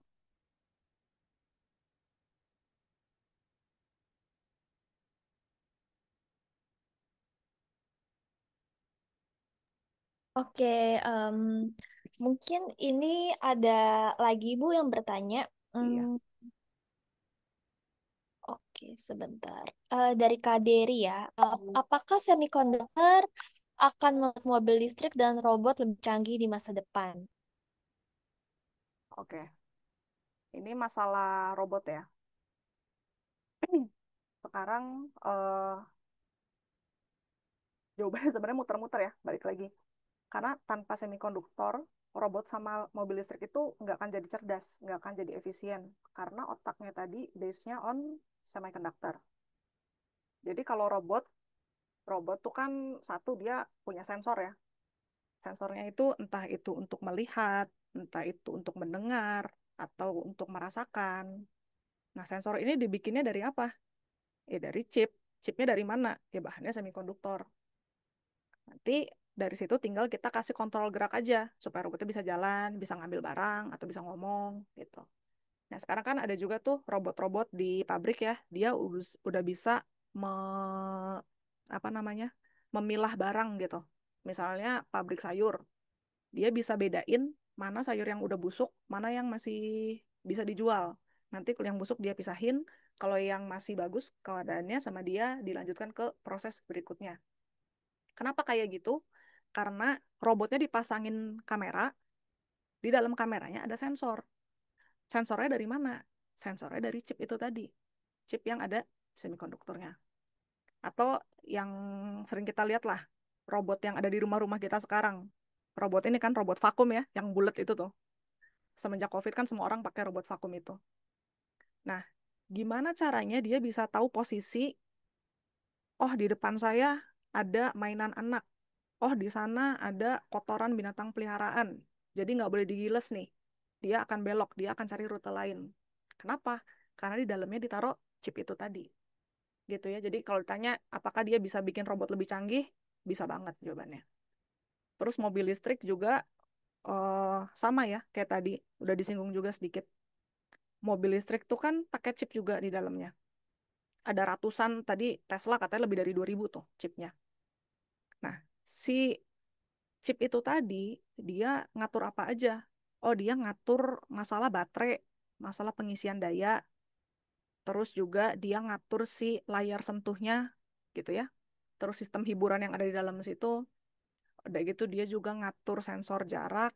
Oke, em, mungkin ini ada lagi Bu yang bertanya. Hmm, Iya, oke, sebentar. Dari Kak Dery ya, apakah semikonduktor akan membuat mobil listrik dan robot lebih canggih di masa depan? oke. Ini masalah robot ya. Sekarang jawabannya sebenarnya muter-muter ya, balik lagi. Karena tanpa semikonduktor, robot sama mobil listrik itu nggak akan jadi cerdas, nggak akan jadi efisien. Karena otaknya tadi base-nya on semiconductor. Jadi kalau robot, robot tuh kan satu dia punya sensor ya. Sensornya itu entah itu untuk melihat, entah itu untuk mendengar, atau untuk merasakan. Nah, sensor ini dibikinnya dari apa? Ya dari chip. Chipnya dari mana? Ya bahannya semikonduktor. Nanti dari situ tinggal kita kasih kontrol gerak aja supaya robotnya bisa jalan, bisa ngambil barang atau bisa ngomong gitu. Nah, sekarang kan ada juga tuh robot-robot di pabrik ya. Dia udah bisa me, apa namanya? Memilah barang gitu. Misalnya pabrik sayur, dia bisa bedain mana sayur yang udah busuk, mana yang masih bisa dijual. Nanti kalau yang busuk dia pisahin, kalau yang masih bagus keadaannya sama dia dilanjutkan ke proses berikutnya. Kenapa kayak gitu? Karena robotnya dipasangin kamera, di dalam kameranya ada sensor. Sensornya dari mana? Sensornya dari chip itu tadi. Chip yang ada semikonduktornya. Atau yang sering kita lihat lah, robot yang ada di rumah-rumah kita sekarang. Robot ini kan robot vakum ya, yang bulat itu tuh. Semenjak COVID kan semua orang pakai robot vakum itu. Nah, gimana caranya dia bisa tahu posisi, oh di depan saya ada mainan anak, oh di sana ada kotoran binatang peliharaan, jadi nggak boleh digiles nih. Dia akan belok, dia akan cari rute lain. Kenapa? Karena di dalamnya ditaruh chip itu tadi. Gitu ya. Jadi kalau ditanya apakah dia bisa bikin robot lebih canggih, bisa banget jawabannya. Terus mobil listrik juga sama ya, kayak tadi udah disinggung juga sedikit. Mobil listrik tuh kan pakai chip juga di dalamnya. Ada ratusan, tadi Tesla katanya lebih dari 2000 tuh chipnya. Nah, si chip itu tadi dia ngatur apa aja? Oh, dia ngatur masalah baterai, masalah pengisian daya, terus juga dia ngatur si layar sentuhnya gitu ya. Terus sistem hiburan yang ada di dalam situ. Udah gitu dia juga ngatur sensor jarak,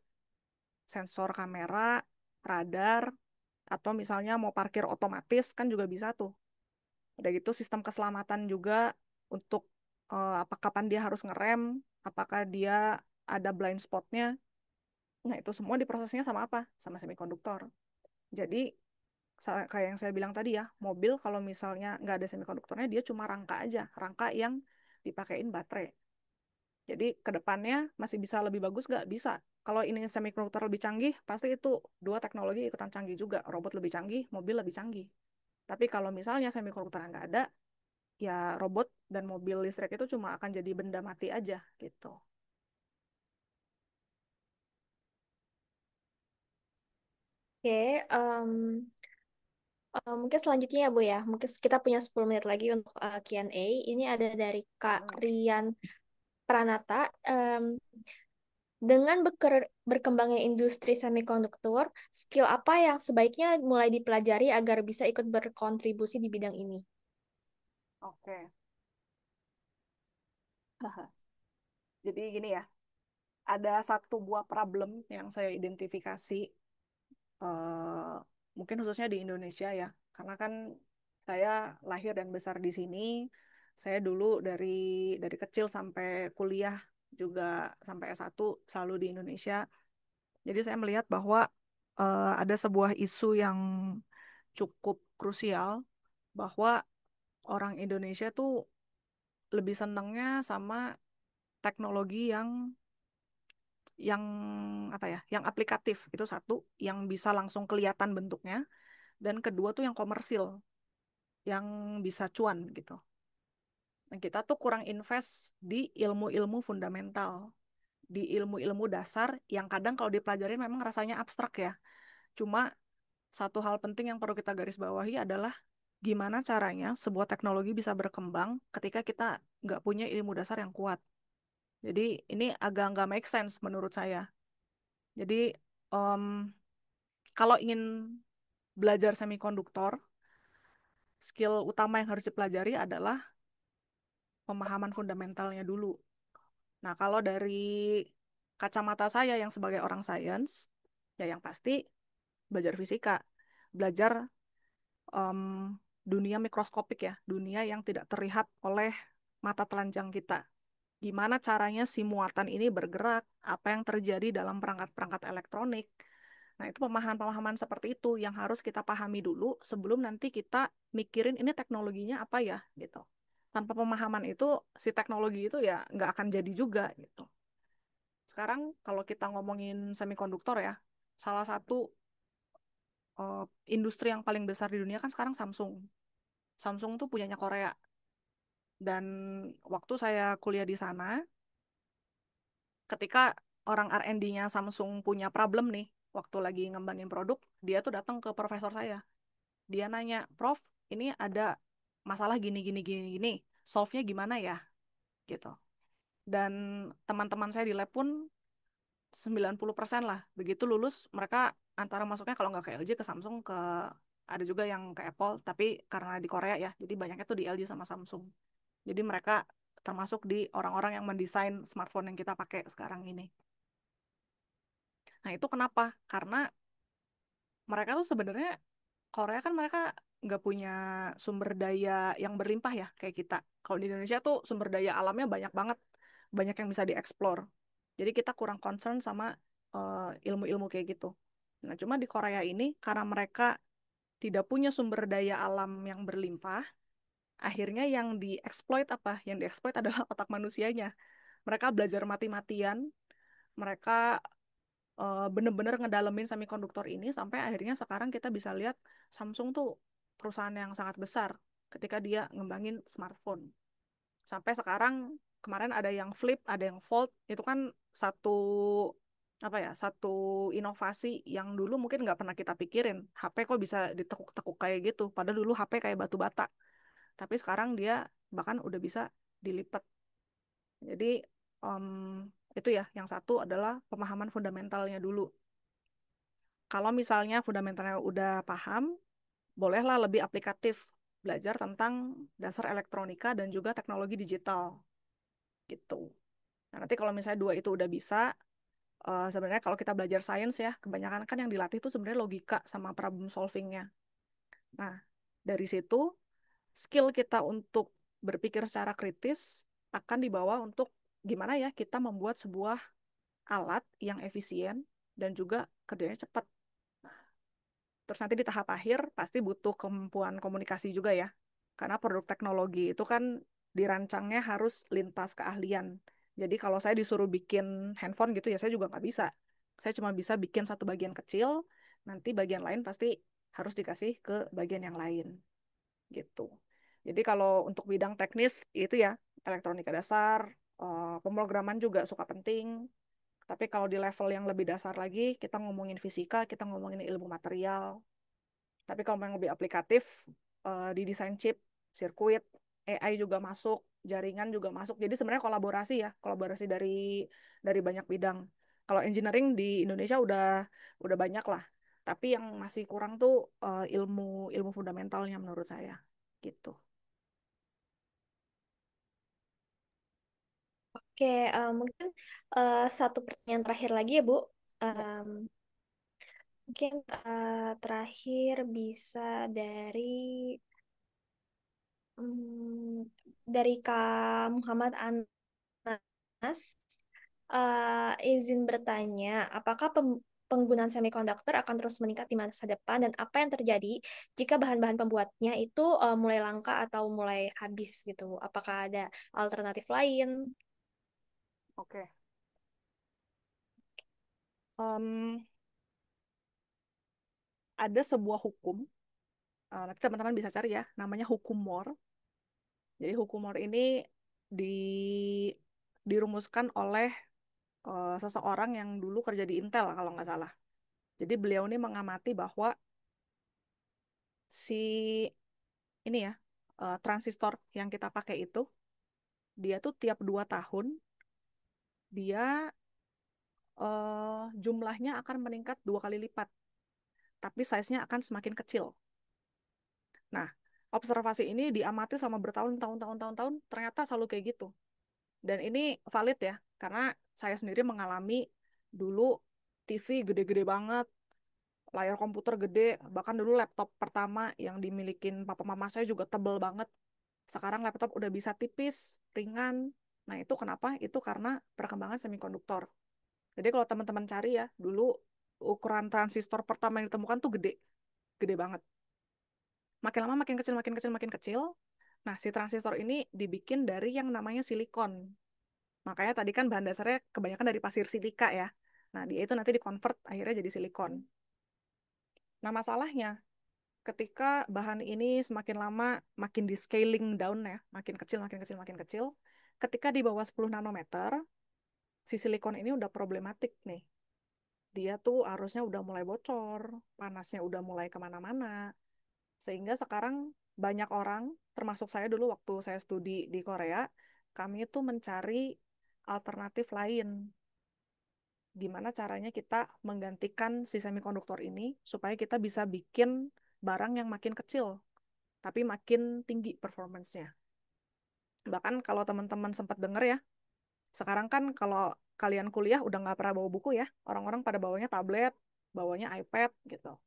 sensor kamera, radar, atau misalnya mau parkir otomatis kan juga bisa tuh. Udah gitu sistem keselamatan juga untuk apa kapan dia harus ngerem, apakah dia ada blind spotnya. Nah, itu semua diprosesnya sama apa? Sama semikonduktor. Jadi kayak yang saya bilang tadi ya, mobil kalau misalnya nggak ada semikonduktornya, dia cuma rangka aja, rangka yang dipakein baterai. Jadi ke depannya masih bisa lebih bagus nggak? Bisa. Kalau ini semikonduktor lebih canggih, pasti itu dua teknologi ikutan canggih juga. Robot lebih canggih, mobil lebih canggih. Tapi kalau misalnya semikonduktor nggak ada, ya robot dan mobil listrik itu cuma akan jadi benda mati aja gitu. Oke, mungkin selanjutnya ya Bu ya. Mungkin kita punya 10 menit lagi untuk Q&A. Ini ada dari Kak Hmm. Rian Pranata. Dengan berkembangnya industri semikonduktor, skill apa yang sebaiknya mulai dipelajari agar bisa ikut berkontribusi di bidang ini? Oke. Jadi gini ya, ada satu buah problem yang saya identifikasi, eh, mungkin khususnya di Indonesia ya, karena kan saya lahir dan besar di sini, Saya dulu dari kecil sampai kuliah juga sampai S1 selalu di Indonesia. Jadi saya melihat bahwa ada sebuah isu yang cukup krusial bahwa orang Indonesia tuh lebih senangnya sama teknologi yang apa ya, yang aplikatif itu satu, yang bisa langsung kelihatan bentuknya, dan kedua tuh yang komersil, yang bisa cuan gitu. Nah, kita tuh kurang invest di ilmu-ilmu fundamental, di ilmu-ilmu dasar yang kadang kalau dipelajarin memang rasanya abstrak ya. Cuma satu hal penting yang perlu kita garis bawahi adalah gimana caranya sebuah teknologi bisa berkembang ketika kita nggak punya ilmu dasar yang kuat. Jadi ini agak nggak make sense menurut saya. Jadi em, kalau ingin belajar semikonduktor, skill utama yang harus dipelajari adalah pemahaman fundamentalnya dulu. Nah, kalau dari kacamata saya yang sebagai orang sains, ya yang pasti belajar fisika, belajar em, dunia mikroskopik ya, dunia yang tidak terlihat oleh mata telanjang kita. Gimana caranya si muatan ini bergerak, apa yang terjadi dalam perangkat-perangkat elektronik. Nah, itu pemahaman-pemahaman seperti itu yang harus kita pahami dulu sebelum nanti kita mikirin ini teknologinya apa ya, gitu. Tanpa pemahaman itu, si teknologi itu ya nggak akan jadi juga, gitu. Sekarang kalau kita ngomongin semikonduktor ya, salah satu eh, industri yang paling besar di dunia kan sekarang Samsung. Samsung tuh punyanya Korea. Dan waktu saya kuliah di sana, ketika orang R&D-nya Samsung punya problem nih, waktu lagi ngembangin produk, dia tuh datang ke profesor saya. Dia nanya, Prof, ini ada masalah gini, gini, gini, gini. Solve-nya gimana ya? Gitu. Dan teman-teman saya di lab pun 90% lah. Begitu lulus, mereka antara masuknya kalau nggak ke LG, ke Samsung, ada juga yang ke Apple, tapi karena di Korea ya, jadi banyaknya tuh di LG sama Samsung. Jadi mereka termasuk di orang-orang yang mendesain smartphone yang kita pakai sekarang ini. Nah, itu kenapa? Karena mereka tuh sebenarnya Korea kan mereka nggak punya sumber daya yang berlimpah ya kayak kita. Kalau di Indonesia tuh sumber daya alamnya banyak banget, banyak yang bisa dieksplor. Jadi kita kurang concern sama ilmu-ilmu kayak gitu. Nah, cuma di Korea ini karena mereka tidak punya sumber daya alam yang berlimpah, akhirnya yang dieksploit apa? Yang dieksploit adalah otak manusianya. Mereka belajar mati-matian, mereka bener-bener ngedalemin semikonduktor ini sampai akhirnya sekarang kita bisa lihat Samsung tuh perusahaan yang sangat besar ketika dia ngembangin smartphone. Sampai sekarang kemarin ada yang flip, ada yang fold, itu kan satu apa ya, satu inovasi yang dulu mungkin nggak pernah kita pikirin. HP kok bisa ditekuk-tekuk kayak gitu, padahal dulu HP kayak batu bata. Tapi sekarang dia bahkan udah bisa dilipat. Jadi em, itu ya, yang satu adalah pemahaman fundamentalnya dulu. Kalau misalnya fundamentalnya udah paham, bolehlah lebih aplikatif belajar tentang dasar elektronika dan juga teknologi digital gitu. Nah, nanti kalau misalnya dua itu udah bisa, sebenarnya kalau kita belajar sains ya, kebanyakan kan yang dilatih itu sebenarnya logika sama problem solvingnya. Nah, dari situ skill kita untuk berpikir secara kritis akan dibawa untuk gimana ya kita membuat sebuah alat yang efisien dan juga kerjanya cepat. Terus nanti di tahap akhir pasti butuh kemampuan komunikasi juga ya. Karena produk teknologi itu kan dirancangnya harus lintas keahlian. Jadi kalau saya disuruh bikin handphone gitu ya saya juga nggak bisa. Saya cuma bisa bikin satu bagian kecil, nanti bagian lain pasti harus dikasih ke bagian yang lain gitu. Jadi kalau untuk bidang teknis itu ya elektronika dasar, pemrograman juga suka penting. Tapi kalau di level yang lebih dasar lagi, kita ngomongin fisika, kita ngomongin ilmu material, tapi kalau yang lebih aplikatif, di desain chip, sirkuit, AI juga masuk, jaringan juga masuk. Jadi sebenarnya kolaborasi ya, kolaborasi dari banyak bidang. Kalau engineering di Indonesia udah banyak lah. Tapi yang masih kurang tuh ilmu ilmu fundamentalnya menurut saya. Gitu. Oke, mungkin satu pertanyaan terakhir lagi ya, Bu. Ya. Mungkin terakhir bisa dari dari Kak Muhammad Anas, izin bertanya, apakah penggunaan semikonduktor akan terus meningkat di masa depan dan apa yang terjadi jika bahan-bahan pembuatnya itu mulai langka atau mulai habis gitu? Apakah ada alternatif lain? Oke. Em, ada sebuah hukum, nanti teman-teman bisa cari ya, namanya hukum Moore. Jadi hukum Moore ini di, dirumuskan oleh seseorang yang dulu kerja di Intel kalau nggak salah. Jadi beliau ini mengamati bahwa si ini ya, transistor yang kita pakai itu, dia tuh tiap 2 tahun, dia jumlahnya akan meningkat 2 kali lipat, tapi size-nya akan semakin kecil. Nah, observasi ini diamati selama bertahun-tahun, tahun-tahun, ternyata selalu kayak gitu. Dan ini valid ya, karena saya sendiri mengalami dulu TV gede-gede banget, layar komputer gede, bahkan dulu laptop pertama yang dimilikin papa mama saya juga tebel banget. Sekarang laptop udah bisa tipis, ringan. Nah, itu kenapa? Itu karena perkembangan semikonduktor. Jadi kalau teman-teman cari ya, dulu ukuran transistor pertama yang ditemukan tuh gede, gede banget. Makin lama makin kecil, makin kecil, makin kecil. Nah, si transistor ini dibikin dari yang namanya silikon. Makanya tadi kan bahan dasarnya kebanyakan dari pasir silika ya. Nah, dia itu nanti dikonvert akhirnya jadi silikon. Nah, masalahnya ketika bahan ini semakin lama makin di scaling down ya, makin kecil, makin kecil, makin kecil. Ketika di bawah 10 nanometer, si silikon ini udah problematik nih. Dia tuh harusnya udah mulai bocor, panasnya udah mulai kemana-mana. Sehingga sekarang banyak orang, termasuk saya dulu waktu saya studi di Korea, kami itu mencari alternatif lain. Gimana caranya kita menggantikan si semikonduktor ini supaya kita bisa bikin barang yang makin kecil, tapi makin tinggi performance-nya. Bahkan kalau teman-teman sempat dengar ya, sekarang kan kalau kalian kuliah udah nggak pernah bawa buku ya, orang-orang pada bawanya tablet, bawanya iPad gitu.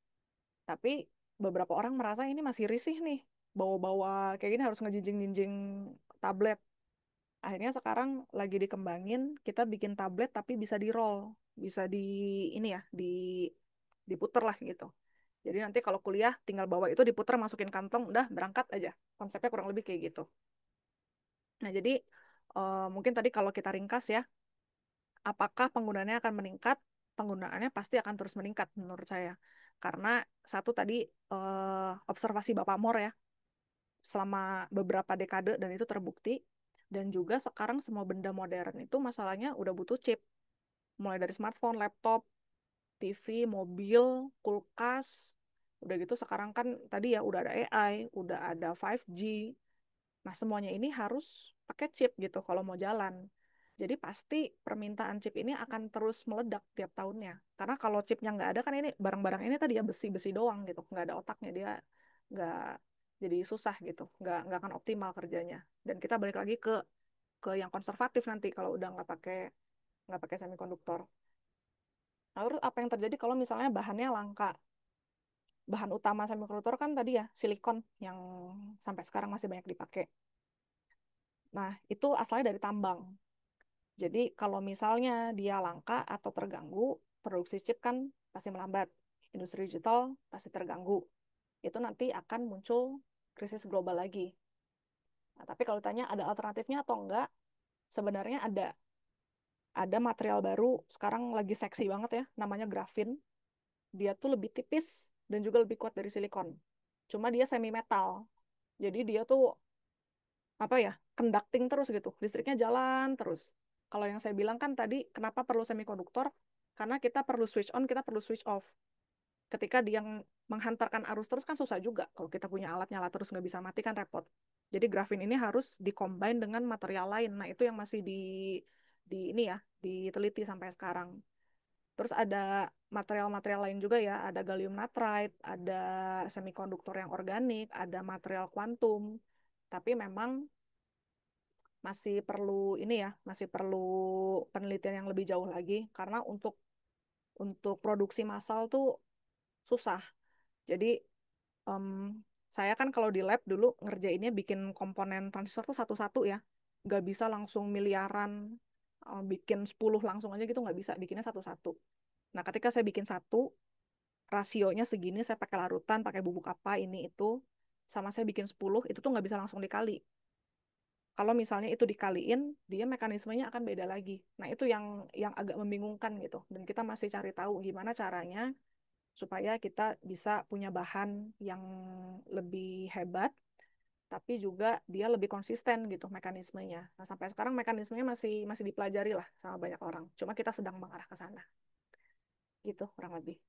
Tapi beberapa orang merasa ini masih risih nih, bawa-bawa kayak gini harus ngejinjing-jinjing tablet. Akhirnya sekarang lagi dikembangin, kita bikin tablet tapi bisa di roll, bisa di ini ya, diputer lah gitu. Jadi nanti kalau kuliah tinggal bawa itu diputer masukin kantong, udah berangkat aja. Konsepnya kurang lebih kayak gitu. Nah, jadi mungkin tadi kalau kita ringkas ya, apakah penggunaannya akan meningkat? Penggunaannya pasti akan terus meningkat menurut saya. Karena satu tadi observasi Bapak Mor ya, selama beberapa dekade dan itu terbukti. Dan juga sekarang semua benda modern itu masalahnya udah butuh chip. Mulai dari smartphone, laptop, TV, mobil, kulkas. Udah gitu sekarang kan tadi ya udah ada AI, udah ada 5G. Nah, semuanya ini harus pakai chip gitu kalau mau jalan. Jadi pasti permintaan chip ini akan terus meledak tiap tahunnya. Karena kalau chipnya nggak ada kan ini barang-barang ini tadi ya besi-besi doang gitu, nggak ada otaknya, dia nggak, jadi susah gitu, nggak akan optimal kerjanya. Dan kita balik lagi ke yang konservatif nanti kalau udah nggak pakai semikonduktor. Lalu apa yang terjadi kalau misalnya bahannya langka? Bahan utama semikonduktor kan tadi ya silikon yang sampai sekarang masih banyak dipakai. Nah, itu asalnya dari tambang. Jadi kalau misalnya dia langka atau terganggu, produksi chip kan pasti melambat. Industri digital pasti terganggu. Itu nanti akan muncul krisis global lagi. Nah, tapi kalau tanya ada alternatifnya atau enggak, sebenarnya ada. Ada material baru, sekarang lagi seksi banget ya, namanya grafin. Dia tuh lebih tipis dan juga lebih kuat dari silikon. Cuma dia semi metal. Jadi dia tuh apa ya, conducting terus gitu, listriknya jalan terus. Kalau yang saya bilang kan tadi kenapa perlu semikonduktor, karena kita perlu switch on, kita perlu switch off. Ketika dia menghantarkan arus terus kan susah juga, kalau kita punya alat nyala terus nggak bisa mati kan repot. Jadi grafin ini harus dikombin dengan material lain. Nah, itu yang masih di ini ya, diteliti sampai sekarang. Terus ada material-material lain juga ya, ada gallium nitride, ada semikonduktor yang organik, ada material kuantum. Tapi memang masih perlu ini ya, masih perlu penelitian yang lebih jauh lagi karena untuk produksi massal tuh susah. Jadi em, Saya kan kalau di lab dulu ngerjainnya bikin komponen transistor tuh satu-satu ya. Nggak bisa langsung miliaran, bikin 10 langsung aja gitu nggak bisa, bikinnya satu-satu. Nah, ketika saya bikin satu, rasionya segini, saya pakai larutan, pakai bubuk apa, ini itu, sama saya bikin 10, itu tuh nggak bisa langsung dikali. Kalau misalnya itu dikaliin, dia mekanismenya akan beda lagi. Nah, itu yang agak membingungkan gitu. Dan kita masih cari tahu gimana caranya supaya kita bisa punya bahan yang lebih hebat, tapi juga dia lebih konsisten gitu mekanismenya. Nah, sampai sekarang mekanismenya masih masih dipelajari lah sama banyak orang. Cuma kita sedang mengarah ke sana. Gitu kurang lebih.